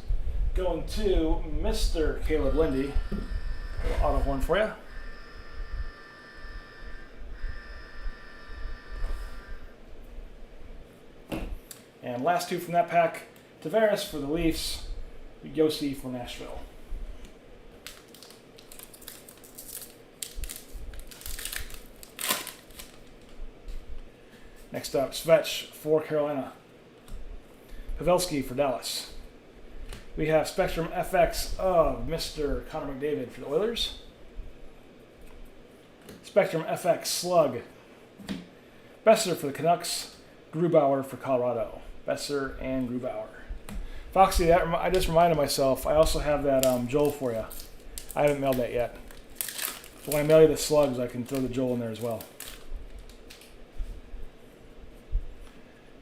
going to Mr. Caleb Lindy. Little auto horn for you. And last 2 from that pack, Tavares for the Leafs, Yossi for Nashville. Next up, Svech for Carolina. Pavelski for Dallas. We have Spectrum FX of Mr. Connor McDavid for the Oilers. Spectrum FX Slug. Besser for the Canucks. Grubauer for Colorado. Besser and Grubauer. Foxy, I just reminded myself, I also have that Joel for you. I haven't mailed that yet. So when I mail you the slugs, I can throw the Joel in there as well.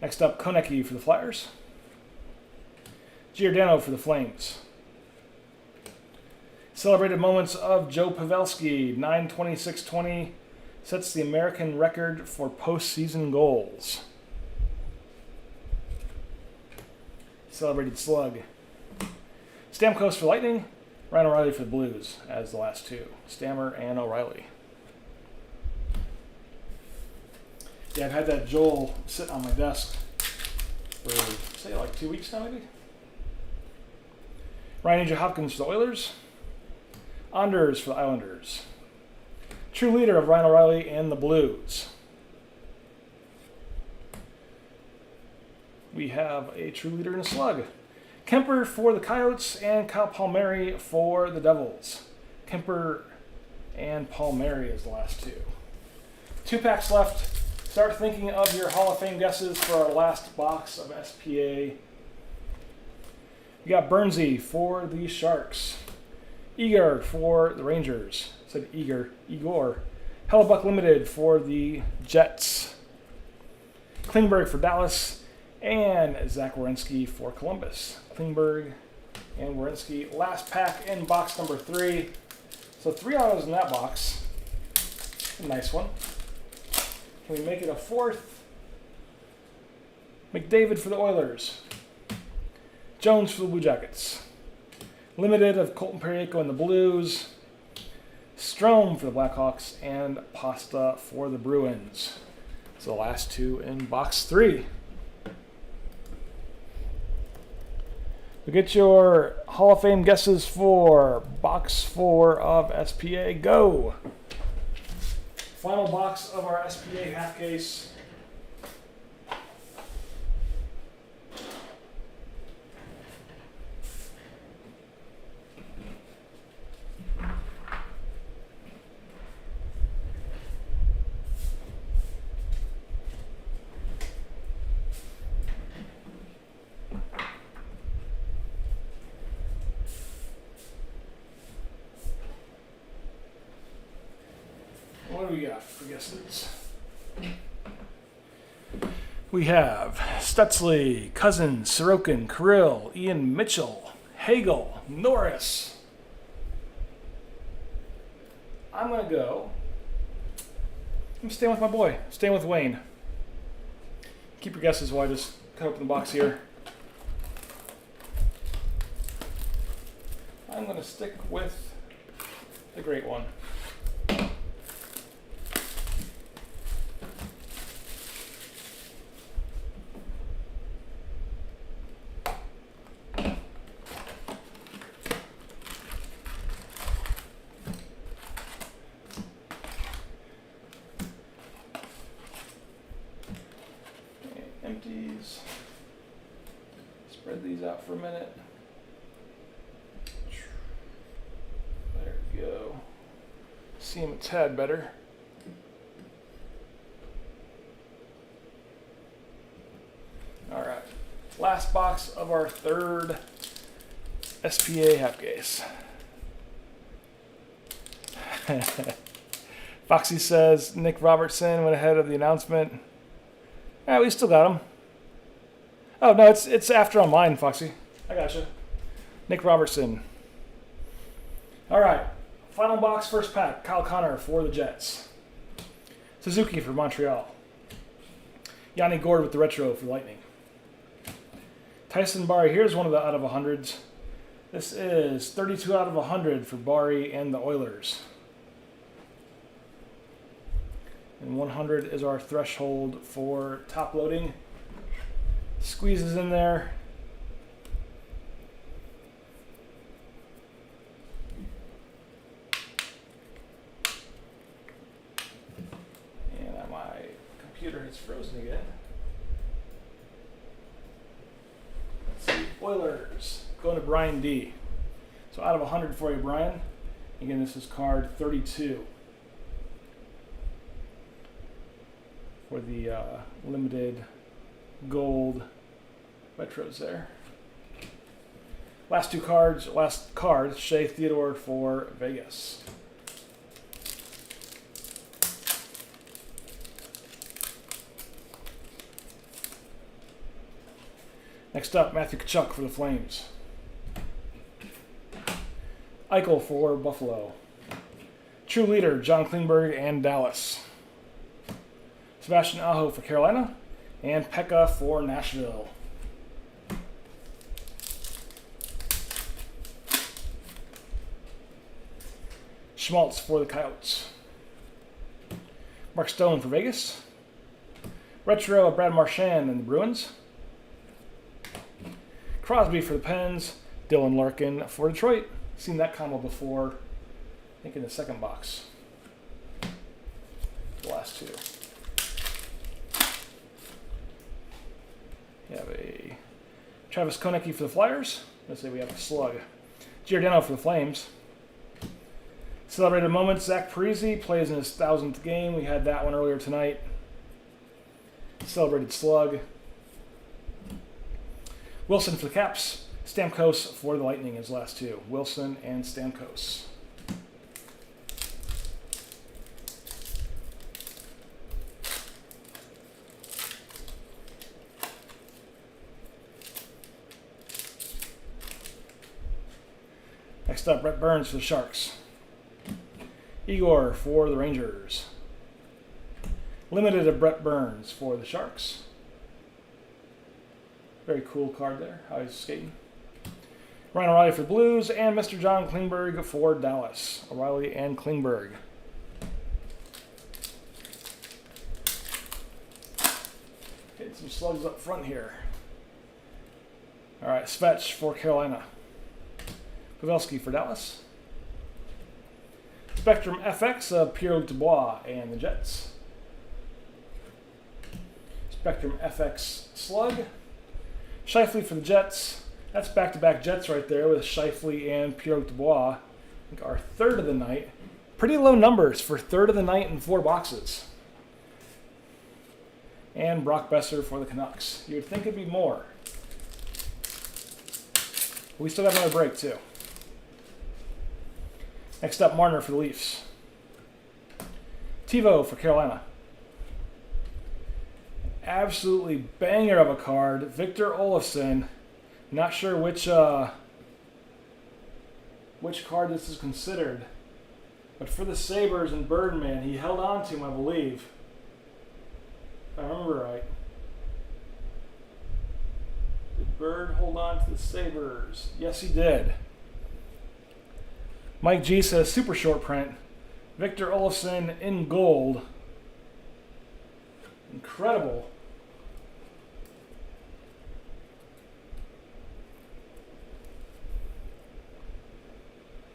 Next up, Konecki for the Flyers. Giordano for the Flames. Celebrated moments of Joe Pavelski, 9/26/20, sets the American record for postseason goals. Celebrated slug. Stamkos for Lightning, Ryan O'Reilly for the Blues as the last 2. Stammer and O'Reilly. Yeah, I've had that Joel sitting on my desk for, say, like 2 weeks now, maybe. Ryan A.J. Hopkins for the Oilers. Anders for the Islanders. True leader of Ryan O'Reilly and the Blues. We have a true leader in a slug. Kemper for the Coyotes and Kyle Palmieri for the Devils. Kemper and Palmieri is the last two. 2 packs left. Start thinking of your Hall of Fame guesses for our last box of SPA. You got Bernsey for the Sharks. Igor for the Rangers. I said Igor. Hellebuck Limited for the Jets. Klingberg for Dallas. And Zach Werenski for Columbus. Klingberg and Werenski. Last pack in box number 3. So 3 autos in that box. A nice one. Can we make it a 4th? McDavid for the Oilers. Jones for the Blue Jackets. Limited of Colton Parayko and the Blues. Strome for the Blackhawks. And Pasta for the Bruins. So the last 2 in box 3. So get your Hall of Fame guesses for box 4 of SPA. Go! Final box of our SPA half case. What do we got for guesses? We have Stutzley, Cousins, Sorokin, Kirill, Ian Mitchell, Hagel, Norris. I'm going to go. I'm staying with my boy. Staying with Wayne. Keep your guesses while I just cut open the box here. I'm going to stick with the great one. Empties. Spread these out for a minute. There we go. See them a tad better. All right. Last box of our 3rd SPA half case. Foxy says Nick Robertson went ahead of the announcement. Yeah, we still got him. Oh, no, it's after on mine, Foxy. I gotcha. Nick Robertson. All right. Final box, first pack. Kyle Connor for the Jets. Suzuki for Montreal. Yanni Gourde with the retro for Lightning. Tyson Barrie. Here's one of the out of 100s. This is 32 out of 100 for Barrie and the Oilers. And 100 is our threshold for top loading. Squeezes in there. And my computer has frozen again. Let's see. Oilers. Going to Brian D. So out of 100 for you, Brian. Again, this is card 32. For the limited gold retros there. Last card, Shea Theodore for Vegas. Next up, Matthew Tkachuk for the Flames. Eichel for Buffalo. True leader, John Klingberg and Dallas. Sebastian Aho for Carolina, and Pekka for Nashville. Schmaltz for the Coyotes. Mark Stone for Vegas. Retro of Brad Marchand and the Bruins. Crosby for the Pens. Dylan Larkin for Detroit. Seen that combo before, I think in the second box. The last two. We have a Travis Konecny for the Flyers. Let's say we have a slug. Giordano for the Flames. Celebrated moments, Zach Parise plays in his 1,000th game. We had that one earlier tonight. Celebrated slug. Wilson for the Caps. Stamkos for the Lightning, his last two. Wilson and Stamkos. Next up, Brett Burns for the Sharks. Igor for the Rangers. Limited of Brett Burns for the Sharks. Very cool card there, how he's skating. Ryan O'Reilly for the Blues, and Mr. John Klingberg for Dallas. O'Reilly and Klingberg. Getting some slugs up front here. All right, Svetch for Carolina. Pavelski for Dallas. Spectrum FX of Pierre Dubois and the Jets. Spectrum FX Slug. Scheifele for the Jets. That's back-to-back Jets right there with Scheifele and Pierre Dubois. I think our third of the night. Pretty low numbers for third of the night in 4 boxes. And Brock Besser for the Canucks. You would think it'd be more. We still got another break too. Next up, Marner for the Leafs. TiVo for Carolina. Absolutely banger of a card. Victor Olofsson. Not sure which card this is considered. But for the Sabres and Birdman, he held on to him, I believe. If I remember right. Did Bird hold on to the Sabres? Yes, he did. Mike G says super short print. Victor Olofsson in gold. Incredible.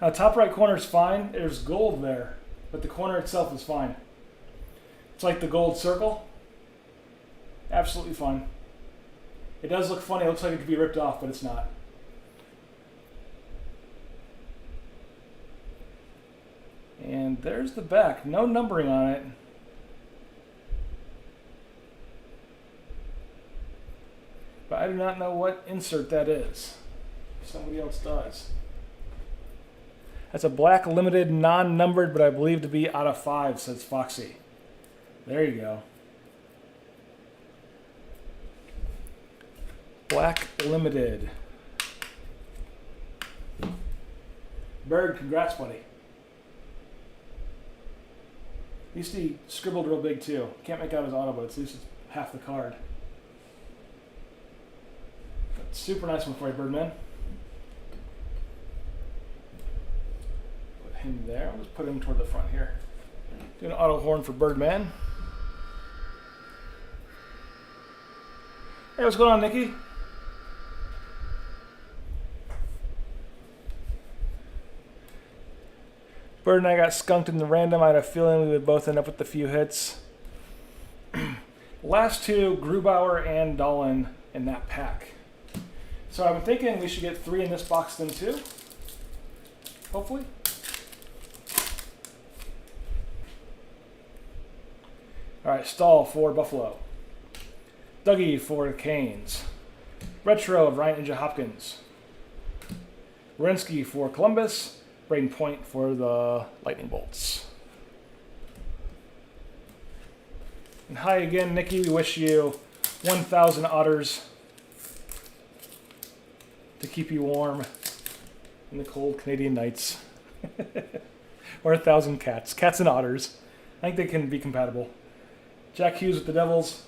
Now, top right corner is fine. There's gold there, but the corner itself is fine. It's like the gold circle. Absolutely fine. It does look funny. It looks like it could be ripped off, but it's not. And there's the back. No numbering on it. But I do not know what insert that is. Somebody else does. That's a black limited, non-numbered, but I believe to be out of 5, says Foxy. There you go. Black limited. Bird, congrats, buddy. At least he scribbled real big too. Can't make out his auto, but at least it's half the card. But super nice one for you, Birdman. Put him there. I'll just put him toward the front here. Do an auto horn for Birdman. Hey, what's going on, Nikki? Bird and I got skunked in the random. I had a feeling we would both end up with a few hits. Last two, Grubauer and Dahlin in that pack. So I'm thinking we should get 3 in this box then too. Hopefully. All right, Stahl for Buffalo. Dougie for the Canes. Retro of Ryan Ninja Hopkins. Werenski for Columbus. Braden Point for the Lightning Bolts. And hi again, Nikki. We wish you 1,000 otters to keep you warm in the cold Canadian nights. Or 1,000 cats. Cats and otters. I think they can be compatible. Jack Hughes with the Devils.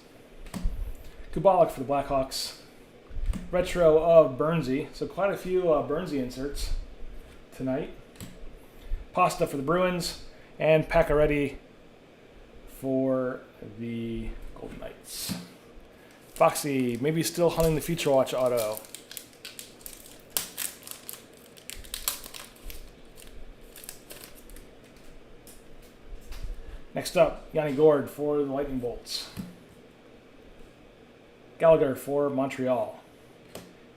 Kubalik for the Blackhawks. Retro of Bernsey. So quite a few Bernsey inserts tonight. Pasta for the Bruins, and Pacioretty for the Golden Knights. Foxy, maybe still hunting the Future Watch auto. Next up, Yanni Gourde for the Lightning Bolts. Gallagher for Montreal.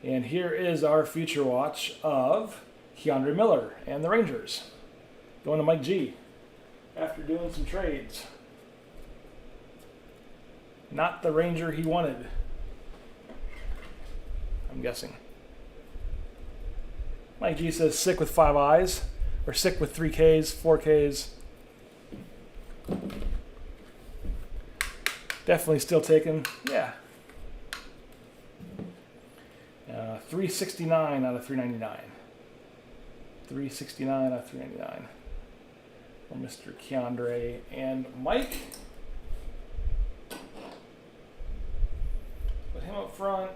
And here is our Future Watch of Keandre Miller and the Rangers. Going to Mike G. After doing some trades. Not the Ranger he wanted, I'm guessing. Mike G says sick with 5 eyes, or sick with 3 Ks, 4 Ks. Definitely still taking, yeah. 369 out of 399. 369 out of 399. For Mr. Keandre and Mike. Put him up front.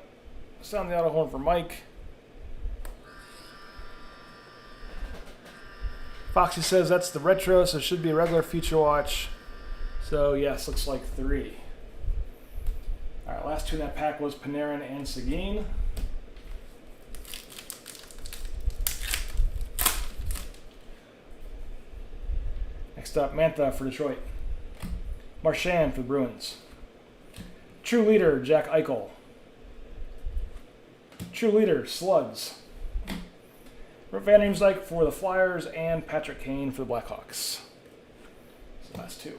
Sound the auto horn for Mike. Foxy says that's the retro, so it should be a regular Future Watch. So yes, looks like 3. All right, last 2 in that pack was Panarin and Seguin. Next up, Mantha for Detroit. Marchand for the Bruins. True Leader, Jack Eichel. True Leader, Slugs. Van Riemsdyk for the Flyers and Patrick Kane for the Blackhawks. That's the last 2.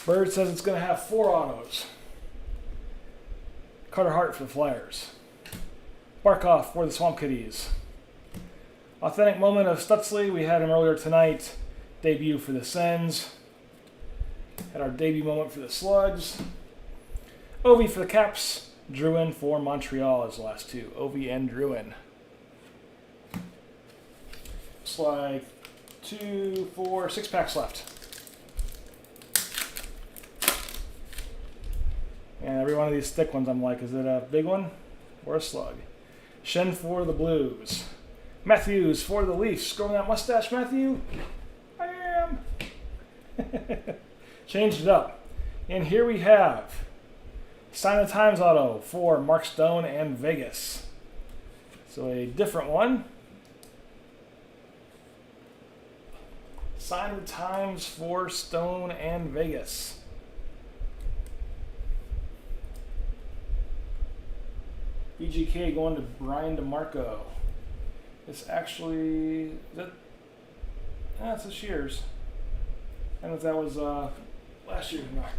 Bird says it's going to have 4 autos. Carter Hart for the Flyers. Barkov for the Swamp Kitties. Authentic moment of Stutzley. We had him earlier tonight. Debut for the Sens. Had our debut moment for the Slugs. Ovi for the Caps. Drouin for Montreal is the last 2. Ovi and Drouin. Looks like 2, 4, 6 packs left. And every one of these thick ones I'm like, is it a big one or a slug? Shen for the Blues. Matthews for the Leafs. Growing that mustache, Matthew? I am. Changed it up. And here we have Sign of the Times auto for Mark Stone and Vegas. So a different one. Sign of the Times for Stone and Vegas. BGK going to Brian DeMarco. It's actually, that's this year's. I don't know if that was last year or not.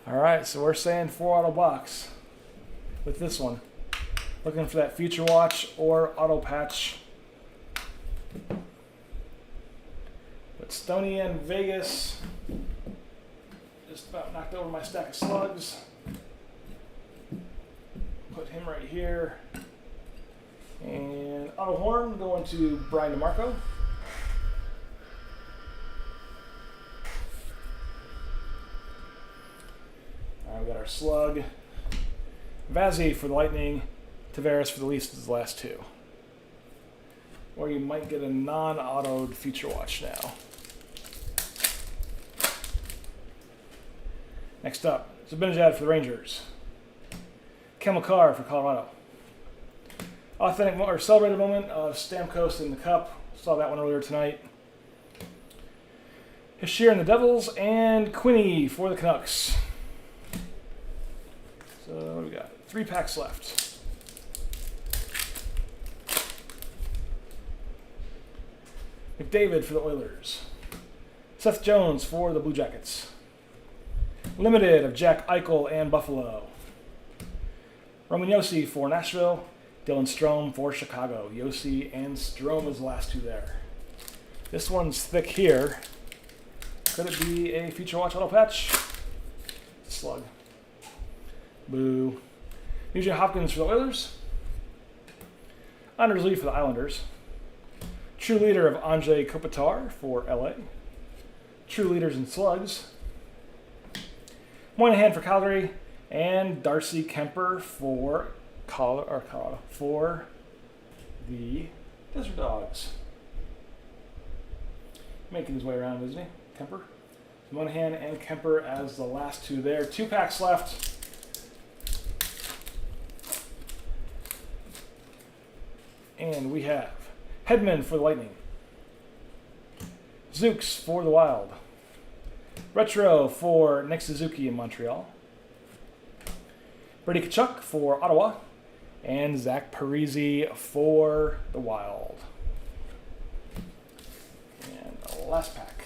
All right, so we're saying 4 auto box with this one. Looking for that Future Watch or auto patch. But Stoney and Vegas just about knocked over my stack of slugs. Put him right here. And auto horn going to Brian DeMarco. All right, we got our slug. Vazzy for the Lightning. Tavares for the Leafs is the last 2. Or you might get a non-autoed Future Watch now. Next up, Zibanejad for the Rangers. Kel McCarr for Colorado. Authentic or celebrated moment of Stamkos in the Cup. Saw that one earlier tonight. Hischier and the Devils, and Quinney for the Canucks. So what do we got? 3 packs left. McDavid for the Oilers. Seth Jones for the Blue Jackets. Limited of Jack Eichel and Buffalo. Roman Josi for Nashville. Dylan Strome for Chicago. Josi and Strome is the last 2 there. This one's thick here. Could it be a Future Watch auto patch? Slug. Boo. Nugent Hopkins for the Oilers. Anders Lee for the Islanders. True Leader of Anze Kopitar for LA. True Leaders and Slugs. Moynihan for Calgary. And Darcy Kemper for Colorado for the Desert Dogs. making his way around, isn't he? Kemper. Monahan and Kemper as the last two there. 2 packs left. And we have Hedman for the Lightning. Zooks for the Wild. Retro for Nick Suzuki in Montreal. Brady Tkachuk for Ottawa. And Zach Parise for the Wild. And the last pack.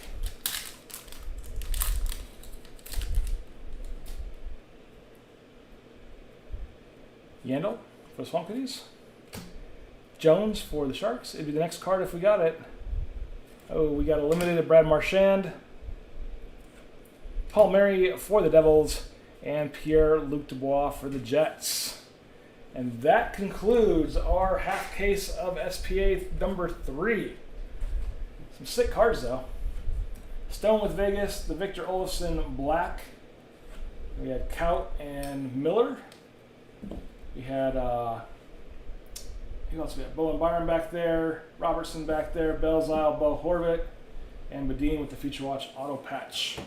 Yandel for the Swamp Kitties. Jones for the Sharks. It'd be the next card if we got it. Oh, we got a limited Brad Marchand. Paul Mary for the Devils. And Pierre-Luc Dubois for the Jets. And that concludes our half case of SPA number 3. Some sick cards, though. Stone with Vegas, the Victor Olofsson Black. We had Kaut and Miller. We had, who else we had? Bowen Byron back there, Robertson back there, Belzile, Bo Horvat, and Badine with the Future Watch auto patch.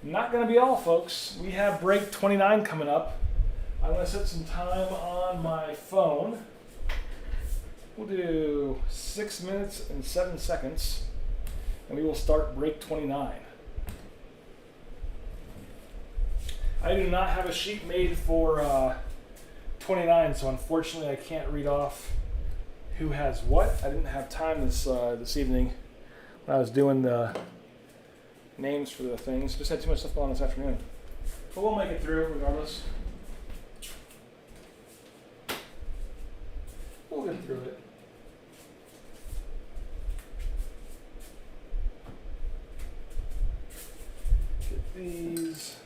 Not going to be all, folks. We have break 29 coming up. I'm going to set some time on my phone. We'll do 6 minutes and 7 seconds, and we will start break 29. I do not have a sheet made for 29, so unfortunately I can't read off who has what. I didn't have time this evening when I was doing the names for the things. Just had too much stuff going on this afternoon. But we'll make it through regardless. We'll get through it. Get these.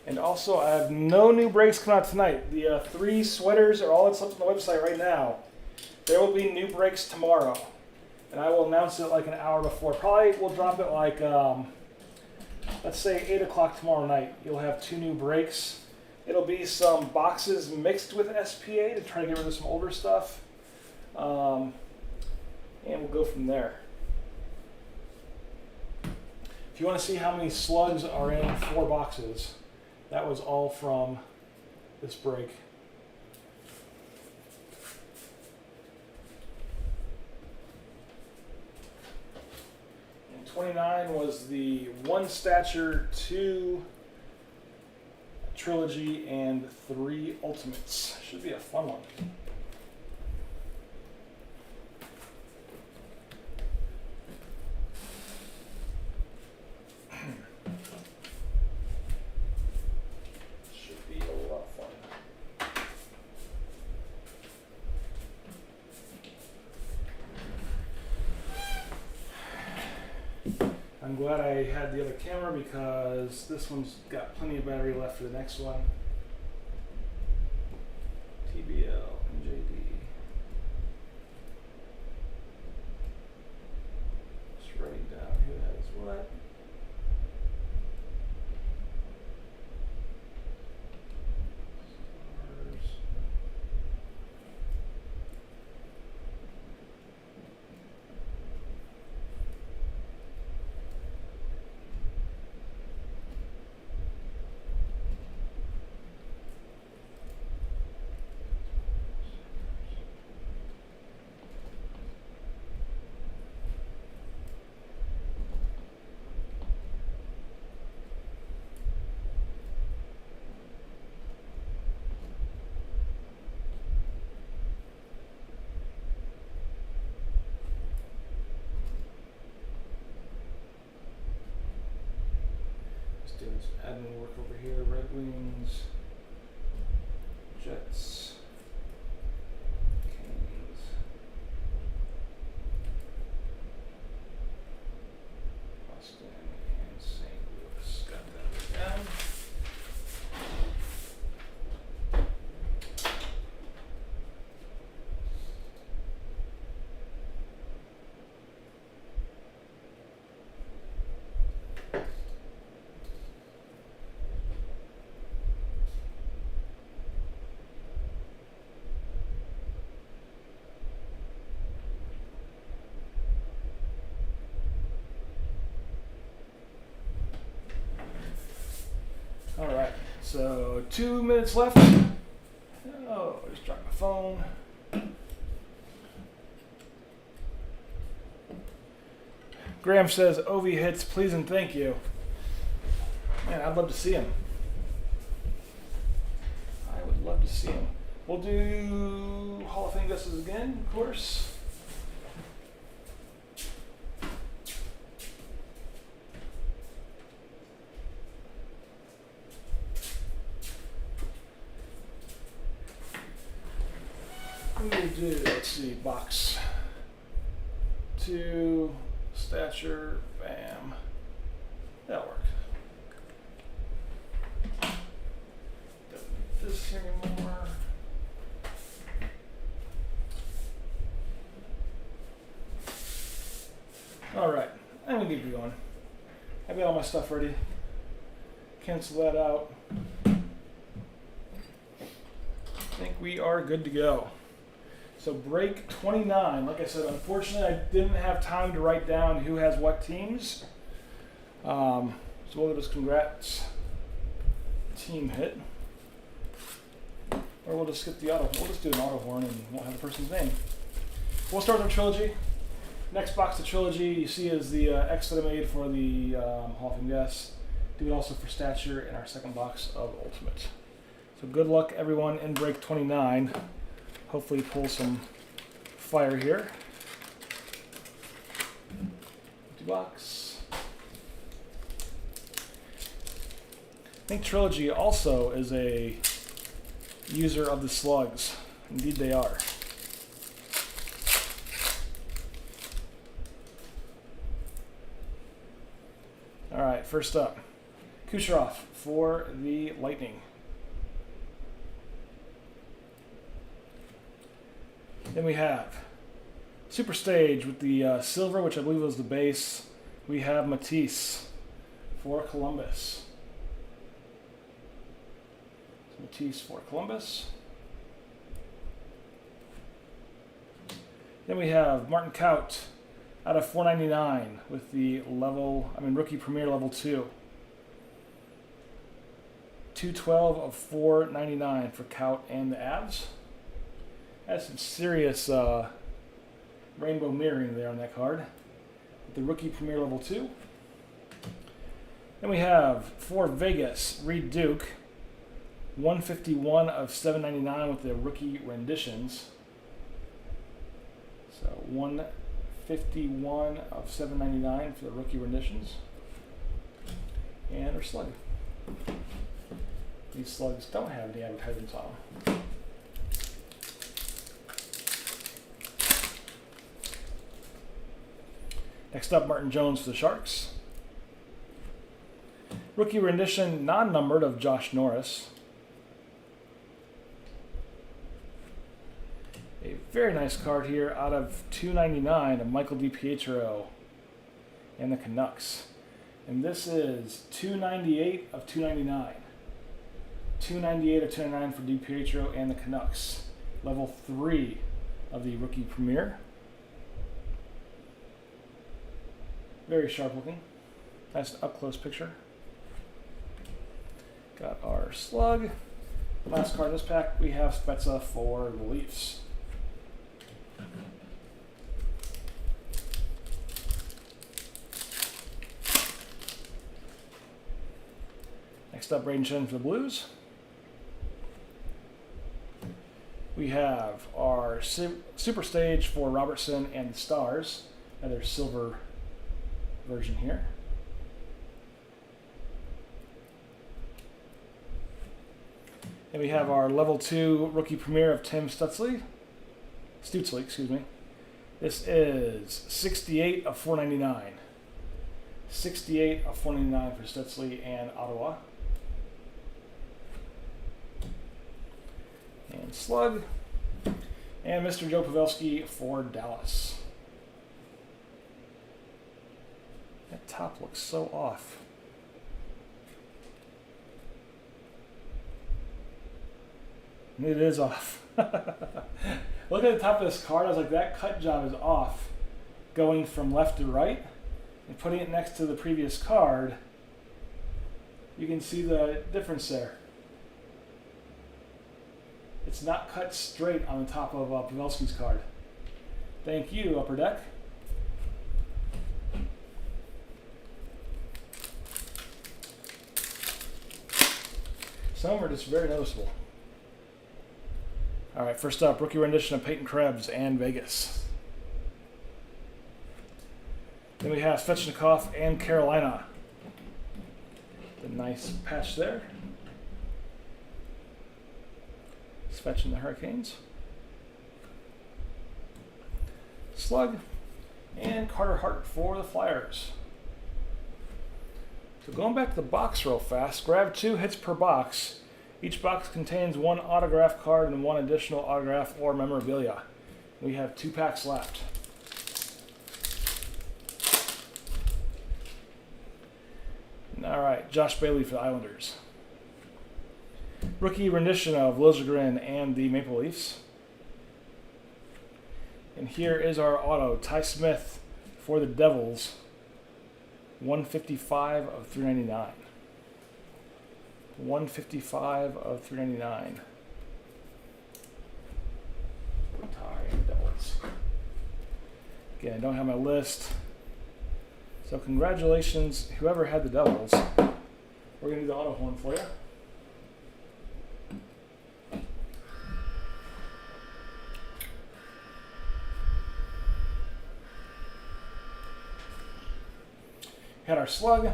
And also, I have no new breaks coming out tonight. The 3 sweaters are all that's left on the website right now. There will be new breaks tomorrow. And I will announce it like an hour before. Probably we'll drop it like, let's say 8 o'clock tomorrow night. You'll have 2 new breaks. It'll be some boxes mixed with SPA to try to get rid of some older stuff. And we'll go from there. If you want to see how many slugs are in 4 boxes, that was all from this break. And 29 was the 1 stature, 2 trilogy, and 3 ultimates. Should be a fun one. I'm glad I had the other camera because this one's got plenty of battery left for the next one. TBL and JD. Just writing down who has what. Doing some admin work over here. Red Wings, Jets, Kings, Boston, and St. Louis. Got that down. So 2 minutes left. Oh, just dropped my phone. Graham says, Ovi hits, please and thank you. Man, I'd love to see him. I would love to see him. We'll do Hall of Fame guesses again, of course. We'll do, let's see, box 2, stature, bam. That'll work. Don't need this here anymore. Alright, I'm gonna keep going. I've got all my stuff ready. Cancel that out. I think we are good to go. So break 29, like I said, unfortunately I didn't have time to write down who has what teams. So we'll just congrats team hit. Or we'll just skip the auto, we'll just do an auto horn and won't have the person's name. We'll start with trilogy. Next box of trilogy you see is the X that I made for the Hall of Fame guess. Do it also for stature in our second box of ultimate. So good luck everyone in break 29. Hopefully pull some fire here. Empty box. I think Trilogy also is a user of the slugs. Indeed they are. Alright, first up. Kucherov for the Lightning. Then we have Super Stage with the silver, which I believe was the base. We have Matisse for Columbus. So Matisse for Columbus. Then we have Martin Kaut out of 499 with the rookie premier level 2. 212 of 499 for Kaut and the Avs. Has some serious rainbow mirroring there on that card. With the rookie premier level 2. Then we have for Vegas, Reed Duke. 151 of 799 with the rookie renditions. So 151 of 799 for the rookie renditions. And our slug. These slugs don't have any advertisements on them. Next up, Martin Jones for the Sharks. Rookie rendition non-numbered of Josh Norris. A very nice card here out of 299 of Michael DiPietro and the Canucks. And this is 298 of 299. 298 of 299 for DiPietro and the Canucks. Level 3 of the rookie premier. Very sharp looking. Nice up close picture. Got our slug. Last card in this pack, we have Spezza for the Leafs. Next up, Braden Shen for the Blues. We have our Super Stage for Robertson and the Stars. Another silver version here. And we have our level 2 rookie premiere of Tim Stutzle. Excuse me. This is 68 of 499. 68 of 499 for Stutzle and Ottawa. And slug. And Mr. Joe Pavelski for Dallas. That top looks so off. It is off. Look at the top of this card. I was like, that cut job is off. Going from left to right and putting it next to the previous card, you can see the difference there. It's not cut straight on the top of Pavelski's card. Thank you, Upper Deck. Some are just very noticeable. All right, first up, rookie rendition of Peyton Krebs and Vegas. Then we have Svechnikov and Carolina. The nice patch there. Svech and the Hurricanes. Slug and Carter Hart for the Flyers. So going back to the box real fast, grab 2 hits per box. Each box contains 1 autograph card and 1 additional autograph or memorabilia. We have 2 packs left. All right, Josh Bailey for the Islanders. Rookie rendition of Liljegren and the Maple Leafs. And here is our auto, Ty Smith for the Devils. 155 of 399. 155 of 399. Ty Devils. Again, I don't have my list. So congratulations, whoever had the Devils. We're going to do the auto horn for you. Had our Slug,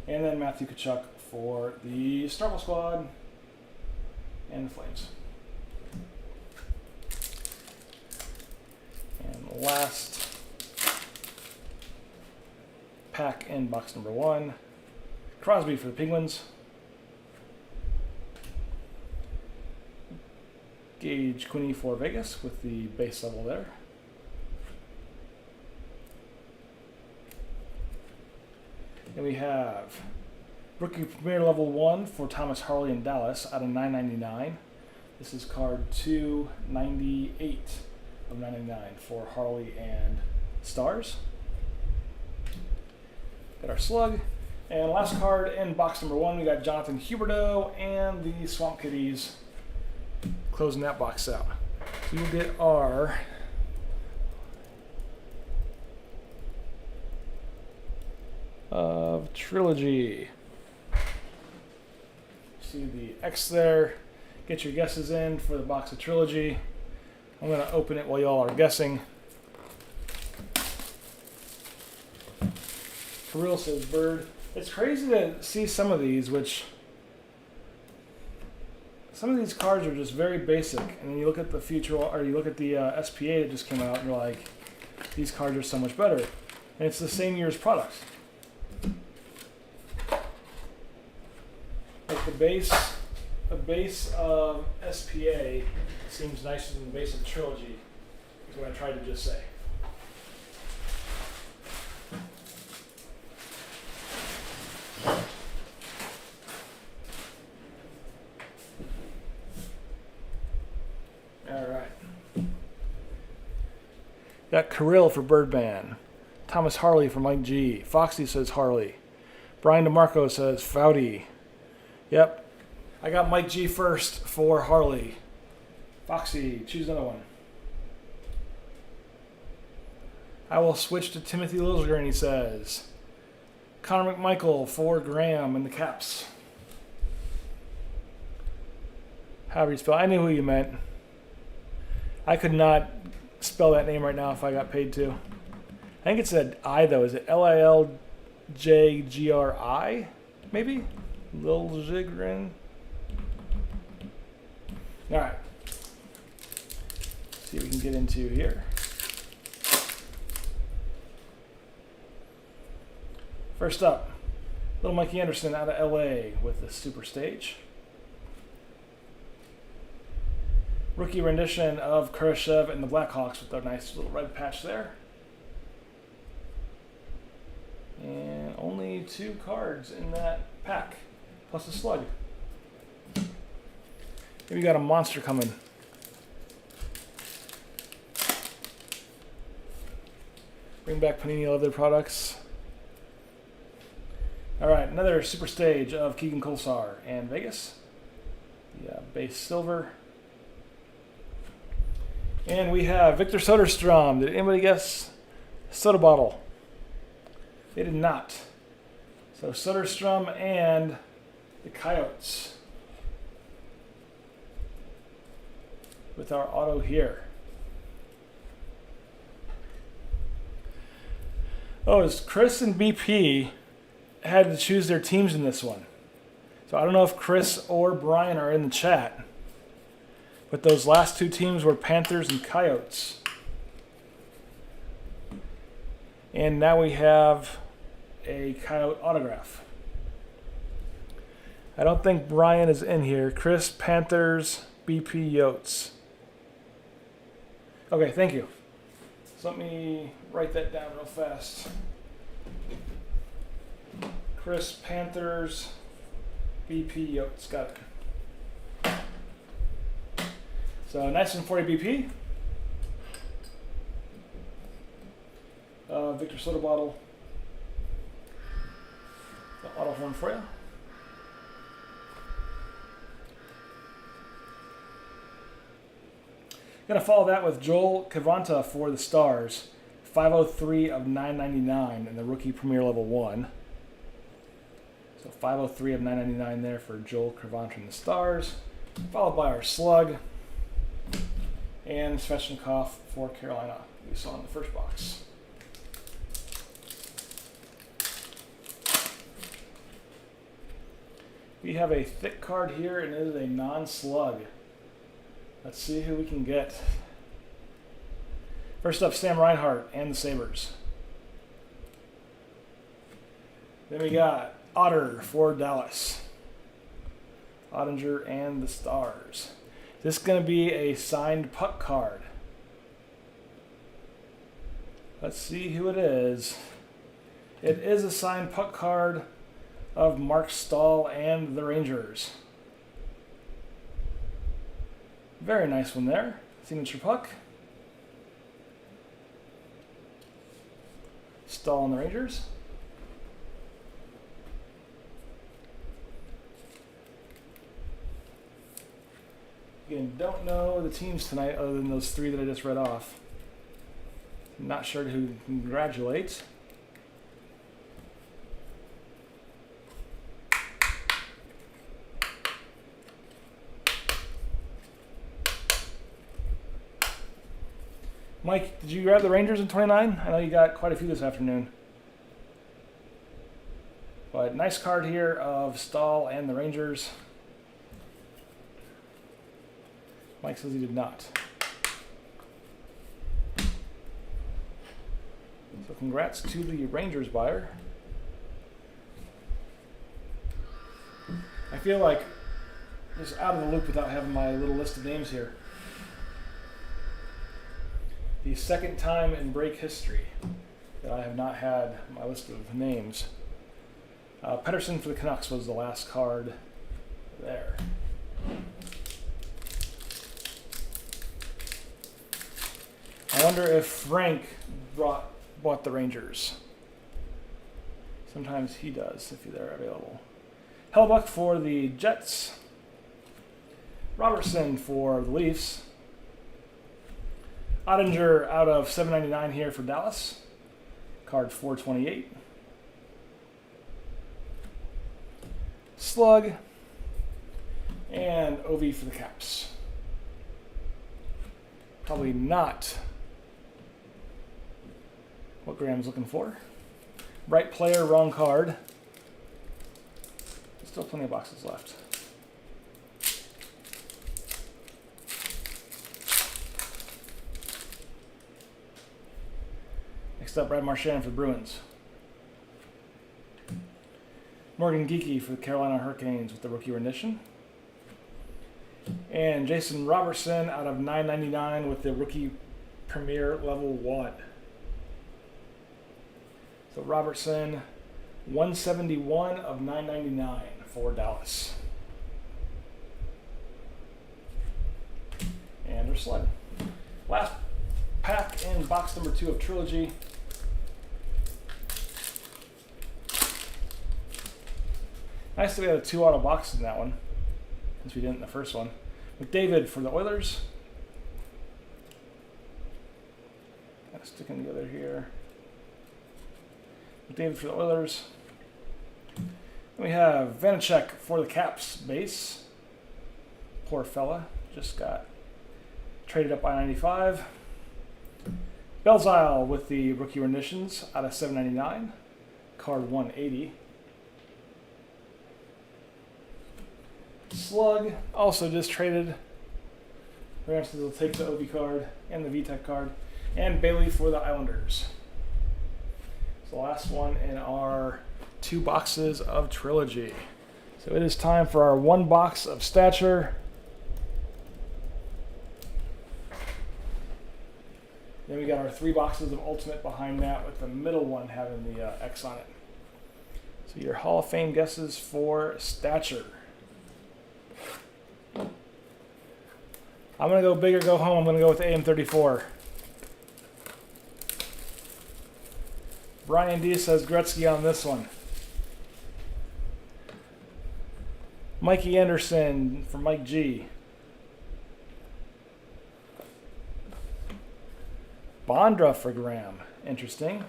and then Matthew Tkachuk for the Starble Squad and the Flames. And the last pack in box number 1, Crosby for the Penguins, Gage Quinney for Vegas with the base level there. And we have Rookie Premier Level 1 for Thomas Harley in Dallas out of 999. This is card 298 of 999 for Harley and Stars. Got our Slug. And last card in box number 1, we got Jonathan Huberdeau and the Swamp Kitties closing that box out. So you'll get our of Trilogy. See the X there. Get your guesses in for the box of Trilogy. I'm going to open it while y'all are guessing. Kirill says Bird. It's crazy to see some of these, which some of these cards are just very basic, and then you look at the future, or you look at the SPA that just came out, and you're like, these cards are so much better, and it's the same year's products. Like the base of SPA seems nicer than the base of Trilogy, is what I tried to just say. All right. Got Kirill for Birdman. Thomas Harley for Mike G. Foxy says Harley. Brian DeMarco says Foudy. Yep. I got Mike G first for Harley. Foxy, choose another one. I will switch to Timothy Liljegren, he says. Connor McMichael for Graham and the Caps. However you spell, I knew who you meant. I could not spell that name right now if I got paid to. I think it's an I though. Is it Liljgri? Maybe? Liljegren. All right. See what we can get into here. First up, little Mikey Anderson out of LA with the Super Stage. Rookie rendition of Khrushchev and the Blackhawks with a nice little red patch there. And only 2 cards in that pack, plus a slug. Maybe we got a monster coming. Bring back Panini Leather products. All right, another Super Stage of Keegan Kolesar and Vegas. Yeah, base silver. And we have Victor Soderstrom. Did anybody guess soda bottle? They did not. So Soderstrom and the Coyotes with our auto here. Oh, it's Chris and BP had to choose their teams in this one. So I don't know if Chris or Brian are in the chat, but those last two teams were Panthers and Coyotes. And now we have a Coyote autograph. I don't think Brian is in here. Chris, Panthers, BP, Yotes. Okay, thank you. So let me write that down real fast. Chris, Panthers, BP, Yotes. Got it. So nice one for you, BP. Victor Soda Bottle. The auto horn for you. Gonna follow that with Joel Kavanta for the Stars. 503 of 999 in the Rookie Premier Level 1. So 503 of 999 there for Joel Kavanta and the Stars. Followed by our Slug. And Svechnikov for Carolina, we saw in the first box. We have a thick card here, and it is a non-slug. Let's see who we can get. First up, Sam Reinhart and the Sabres. Then we got Otter for Dallas. Ottinger and the Stars. This is going to be a signed puck card. Let's see who it is. It is a signed puck card of Mark Stahl and the Rangers. Very nice one there. Signature puck. Stahl and the Rangers. Again, don't know the teams tonight other than those three that I just read off. Not sure who to congratulate. Mike, did you grab the Rangers in 29? I know you got quite a few this afternoon. But nice card here of Stahl and the Rangers. Mike says he did not. So congrats to the Rangers buyer. I feel like just out of the loop without having my little list of names here. The second time in break history that I have not had my list of names. Pettersson for the Canucks was the last card there. I wonder if Frank bought the Rangers. Sometimes he does if they're available. Hellbuck for the Jets. Robertson for the Leafs. Ottinger out of 799 here for Dallas. Card 428. Slug. And Ovi for the Caps. Probably not what Graham's looking for. Right player, wrong card. Still plenty of boxes left. Next up, Brad Marchand for the Bruins. Morgan Geekie for the Carolina Hurricanes with the rookie rendition. And Jason Robertson out of 999 with the rookie Premier Level 1. So Robertson, 171 of 999 for Dallas. And there's sled. Last pack in box number 2 of Trilogy. Nice that we had a 2 auto box in that one, since we didn't in the first one. McDavid for the Oilers. sticking together here. David for the Oilers. We have Vanacek for the Caps base. Poor fella. Just got traded up by 95. Belzile with the rookie renditions out of 799. Card 180. Slug also just traded. Ramsey will take the OV card and the VTech card. And Bailey for the Islanders. It's the last one in our 2 boxes of Trilogy. So it is time for our 1 box of Stature. Then we got our 3 boxes of Ultimate behind that, with the middle one having the X on it. So your Hall of Fame guesses for Stature. I'm going to go big or go home. I'm going to go with AM34. Brian D says Gretzky on this one. Mikey Anderson for Mike G. Bondra for Graham. Interesting.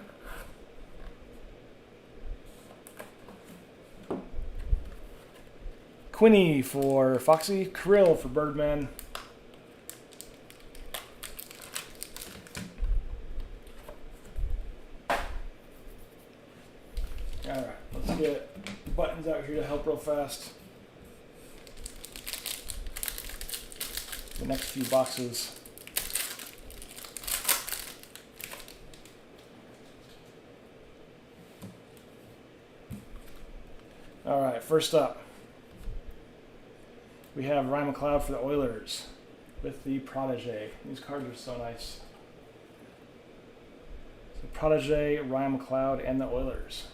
Quinny for Foxy. Krill for Birdman. Alright, let's get buttons out here to help real fast. The next few boxes. Alright, first up, we have Ryan McLeod for the Oilers with the Protege. These cards are so nice. So Protege, Ryan McLeod, and the Oilers.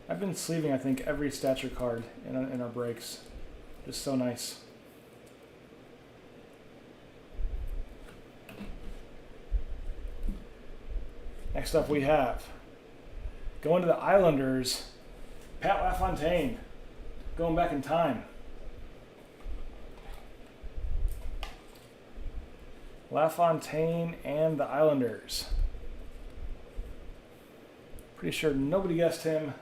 I've been sleeving, I think, every Stature card in our breaks. Just so nice. Next up we have, going to the Islanders, Pat LaFontaine, going back in time. LaFontaine and the Islanders. Pretty sure nobody guessed him.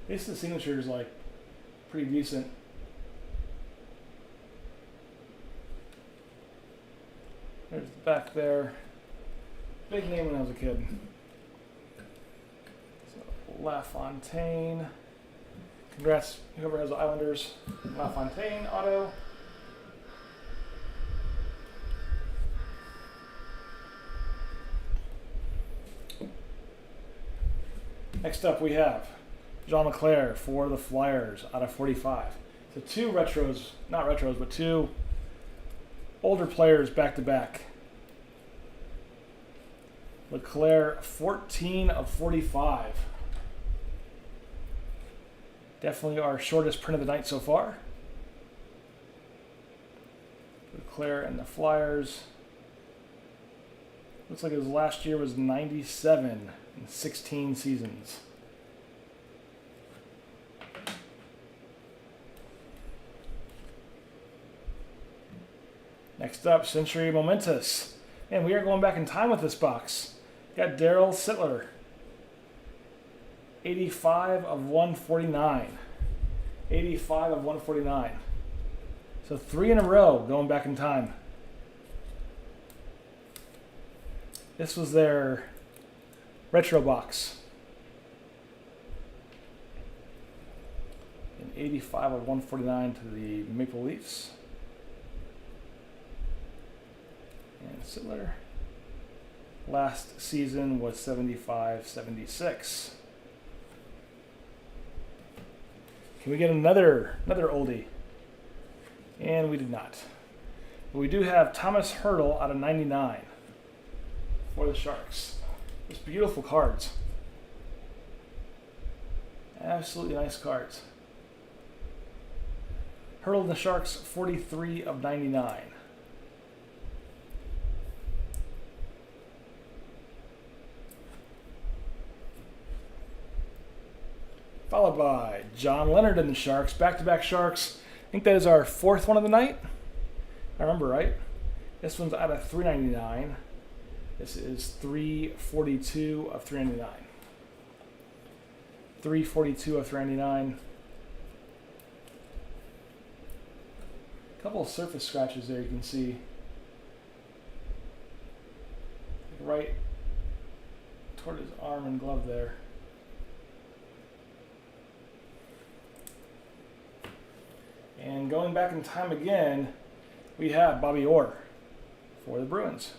At least the signature is like pretty decent. There's the back there. Big name when I was a kid. So LaFontaine. Congrats, whoever has the Islanders. LaFontaine auto. Next up we have Jean Leclerc for the Flyers out of 45. So 2 retros, not retros, but 2 older players back to back. Leclerc, 14 of 45. Definitely our shortest print of the night so far. Leclerc and the Flyers. Looks like his last year was 97 in 16 seasons. Next up, Century Momentous. And we are going back in time with this box. Got Daryl Sittler. 85 of 149. 85 of 149. So 3 in a row going back in time. This was their retro box. An 85 of 149 to the Maple Leafs. And Sittler. Last season was 75-76. Can we get another oldie? And we did not. But we do have Thomas Hertl out of 99 for the Sharks. Just beautiful cards. Absolutely nice cards. Hertl and the Sharks, 43 of 99. Followed by John Leonard and the Sharks. Back-to-back Sharks. I think that is our 4th one of the night. I remember right. This one's out of 399. This is 342 of 399. 342 of 399. A couple of surface scratches there you can see. Right toward his arm and glove there. And going back in time again, we have Bobby Orr for the Bruins.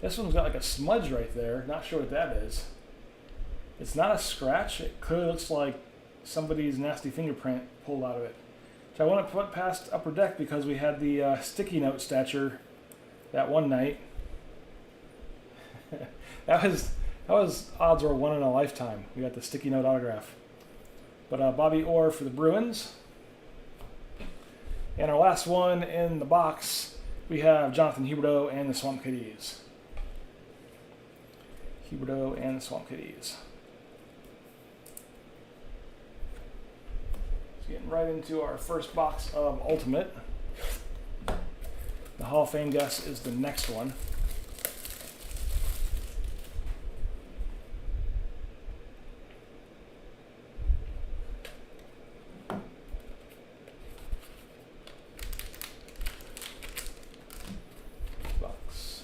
This one's got like a smudge right there. Not sure what that is. It's not a scratch. It clearly looks like somebody's nasty fingerprint pulled out of it. So I want to put past Upper Deck because we had the sticky note stature that one night. that was odds were one in a lifetime. We got the sticky note autograph. But Bobby Orr for the Bruins. And our last one in the box, we have Jonathan Huberdeau and the Swamp Kitties. Huberdeau and the Swamp Kitties. Getting right into our first box of Ultimate. The Hall of Fame guess is the next one. Box.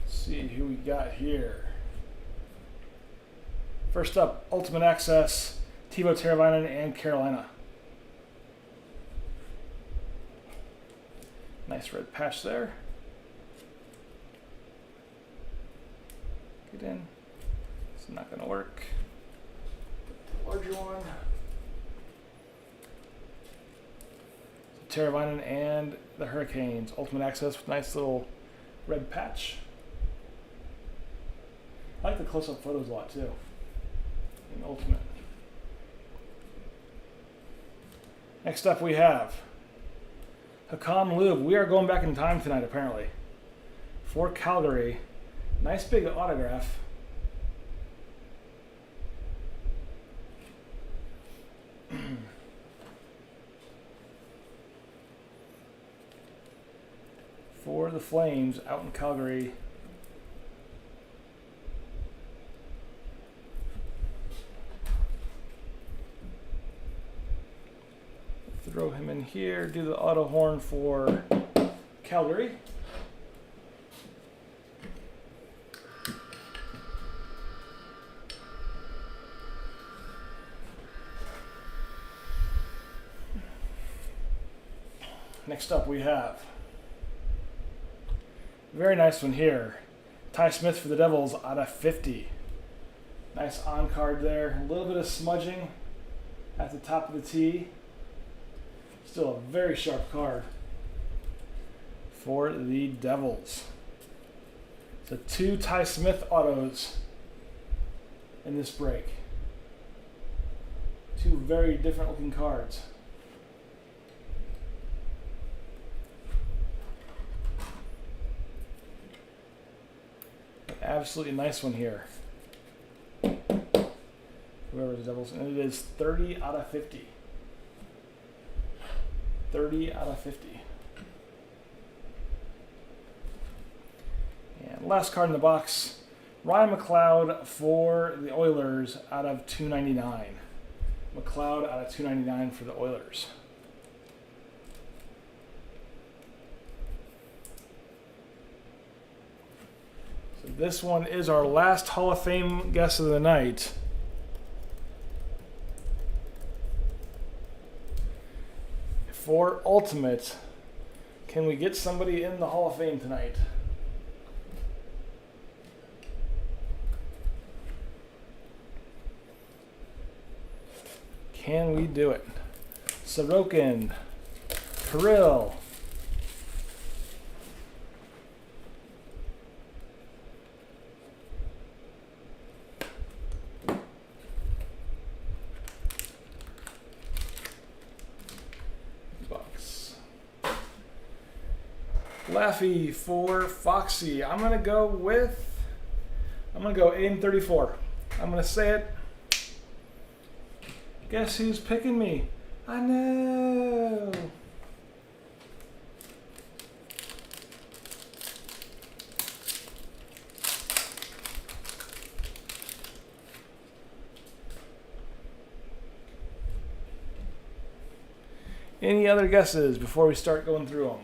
See who we got here. First up, Ultimate Access, Teuvo Teravainen and Carolina. Nice red patch there. Get in. It's not going to work. Larger one. So Teravainen and the Hurricanes. Ultimate Access with nice little red patch. I like the close-up photos a lot too. In Ultimate. Next up we have Hakan Lube. We are going back in time tonight apparently. For Calgary. Nice big autograph. For the Flames out in Calgary. Throw him in here, do the auto horn for Calgary. Next up we have a very nice one here. Ty Smith for the Devils out of 50. Nice on card there. A little bit of smudging at the top of the tee. Still a very sharp card for the Devils. So 2 Ty Smith autos in this break. 2 very different looking cards. Absolutely nice one here. Whoever the Devils, and it is 30 out of 50. 30 out of 50. And last card in the box, Ryan McLeod for the Oilers out of 299. McLeod out of 299 for the Oilers. So this one is our last Hall of Fame guess of the night. For Ultimate, can we get somebody in the Hall of Fame tonight? Can we do it? Sorokin, Kirill, Laffy for Foxy. I'm gonna go 8-34. I'm gonna say it. Guess who's picking me? I know. Any other guesses before we start going through them?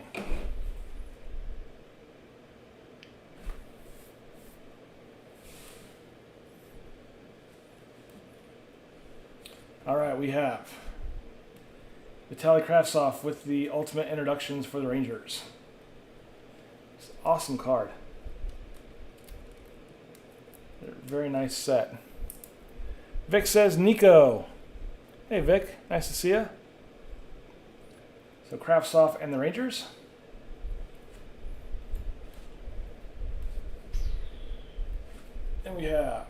All right, we have Vitaly Kravtsov with the Ultimate Introductions for the Rangers. It's an awesome card. Very nice set. Vic says Nico. Hey Vic, nice to see you. So Kravtsov and the Rangers. Then we have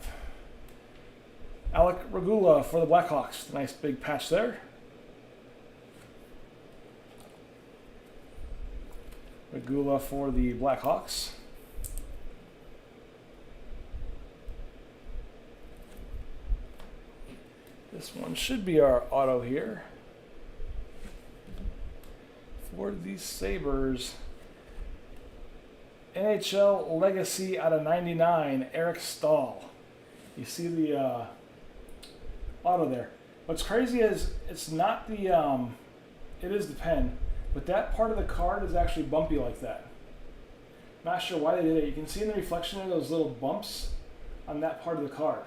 Alec Regula for the Blackhawks. Nice big patch there. Regula for the Blackhawks. This one should be our auto here. For the Sabres, NHL Legacy out of 99, Eric Stahl. You see the auto there. What's crazy is it's not the, it is the pen, but that part of the card is actually bumpy like that. Not sure why they did it. You can see in the reflection of those little bumps on that part of the card.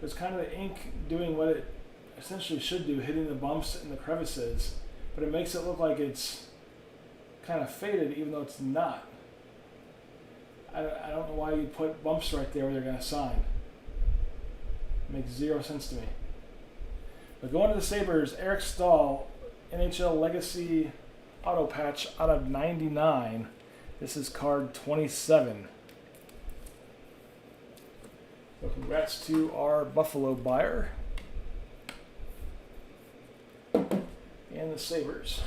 There's kind of the ink doing what it essentially should do, hitting the bumps and the crevices. But it makes it look like it's kind of faded, even though it's not. I don't know why you put bumps right there where they're going to sign. It makes zero sense to me. But going to the Sabres, Eric Stahl, NHL Legacy Auto Patch out of 99. This is card 27. So congrats to our Buffalo buyer. And the Sabres.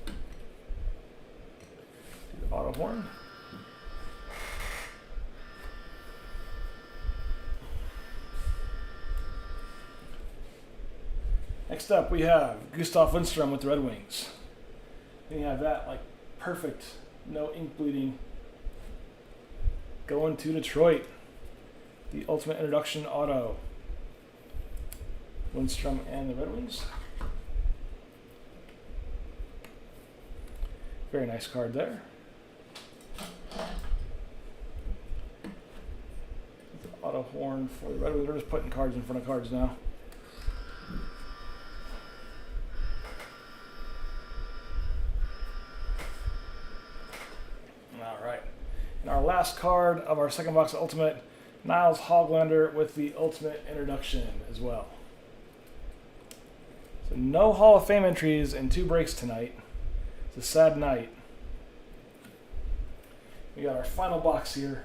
Do the auto horn. Next up we have Gustav Lindstrom with the Red Wings. And you have that like perfect, no ink bleeding. Going to Detroit. The Ultimate Introduction auto. Lindstrom and the Red Wings. Very nice card there. The auto horn for the Red Wings. We're just putting cards in front of cards now. All right. And our last card of our second box of Ultimate, Niles Hoglander with the Ultimate Introduction as well. So no Hall of Fame entries and 2 breaks tonight. It's a sad night. We got our final box here.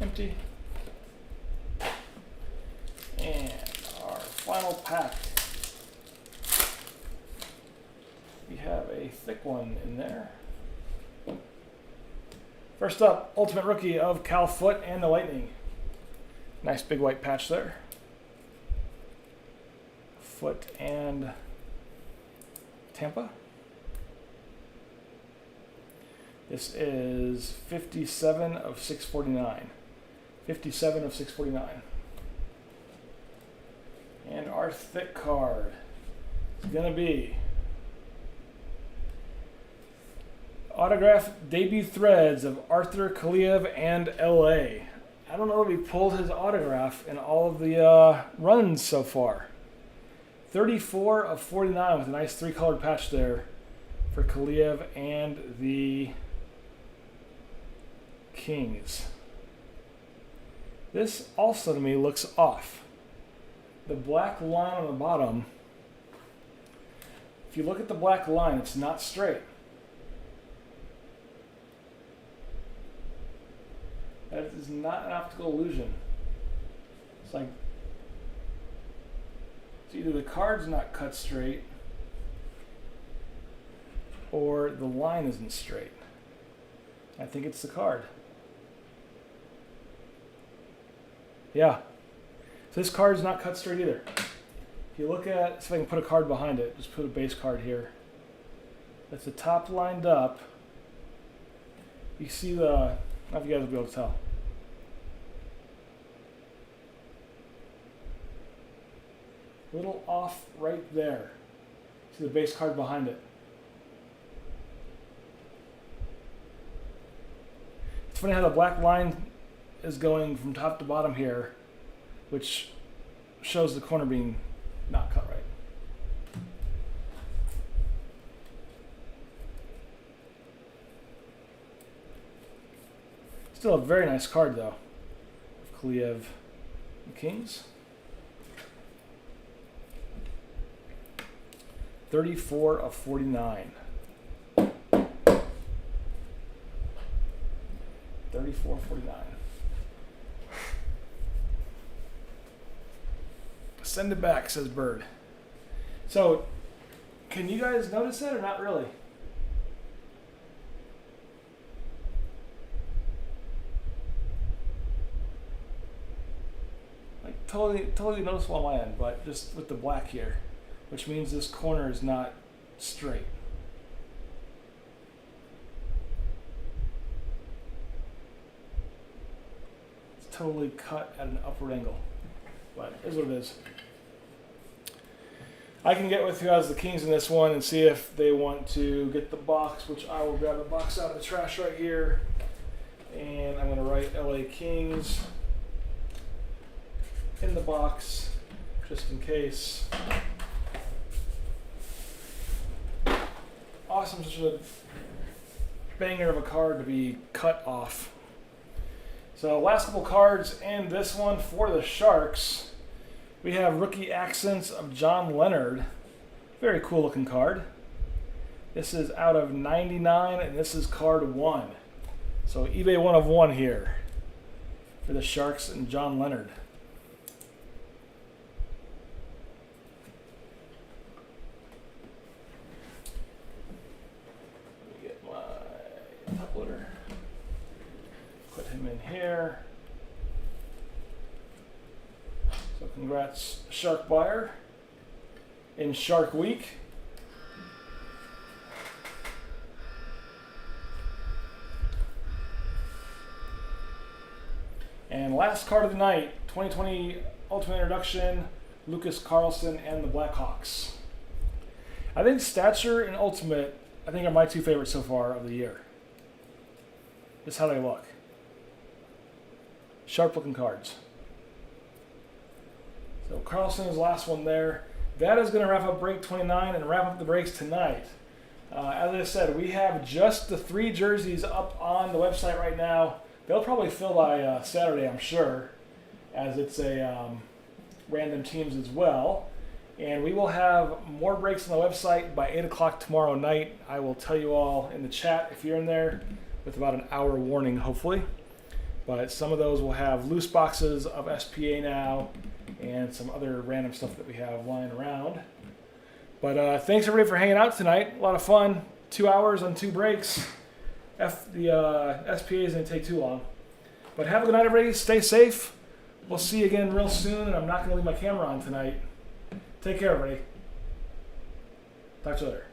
Empty. And our final pack. We have a thick one in there. First up, Ultimate Rookie of Cal Foote and the Lightning. Nice big white patch there. Foote and Tampa. This is 57 of 649. 57 of 649. And our thick card is going to be autograph debut threads of Arthur Kaliev and LA. I don't know if he pulled his autograph in all of the runs so far. 34 of 49 with a nice 3-colored patch there for Kaliev and the Kings. This also to me looks off. The black line on the bottom If you look at the black line, it's not straight. That is not an optical illusion. It's like, it's either the card's not cut straight or the line isn't straight. I think it's the card. Yeah. So this card is not cut straight either. If you look at, see if I can put a card behind it, just put a base card here. That's the top lined up. You see the, I don't know if you guys will be able to tell. A little off right there. See the base card behind it. It's funny how the black line is going from top to bottom here, which shows the corner being not cut right. Still a very nice card though. Kliev and Kings. 34 of 49. 34 of 49. Send it back, says Bird. So, can you guys notice that or not really? Like totally noticeable on my end, but just with the black here, which means this corner is not straight. It's totally cut at an upward angle, but it is what it is. I can get with who has the Kings in this one and see if they want to get the box, which I will grab the box out of the trash right here. And I'm going to write LA Kings in the box, just in case. Awesome, such a banger of a card to be cut off. So last couple cards and this one for the Sharks. We have rookie accents of John Leonard. Very cool looking card. This is out of 99 and this is card 1. So eBay 1 of 1 here for the Sharks and John Leonard. Let me get my top loader. Put him in here. So congrats, Shark buyer in Shark Week. And last card of the night, 2020 Ultimate Introduction, Lucas Carlson and the Blackhawks. I think Stature and Ultimate, I think are my two favorites so far of the year. Just how they look. Sharp looking cards. So Carlson is the last one there. That is going to wrap up break 29 and wrap up the breaks tonight. As I said, we have just the 3 jerseys up on the website right now. They'll probably fill by Saturday, I'm sure, as it's a random teams as well. And we will have more breaks on the website by 8 o'clock tomorrow night. I will tell you all in the chat if you're in there with about an hour warning, hopefully. But some of those will have loose boxes of SPA now and some other random stuff that we have lying around. But thanks everybody for hanging out tonight. A lot of fun. 2 hours on 2 breaks. The SPA is going to take too long. But have a good night, everybody. Stay safe. We'll see you again real soon. And I'm not going to leave my camera on tonight. Take care, everybody. Talk to you later.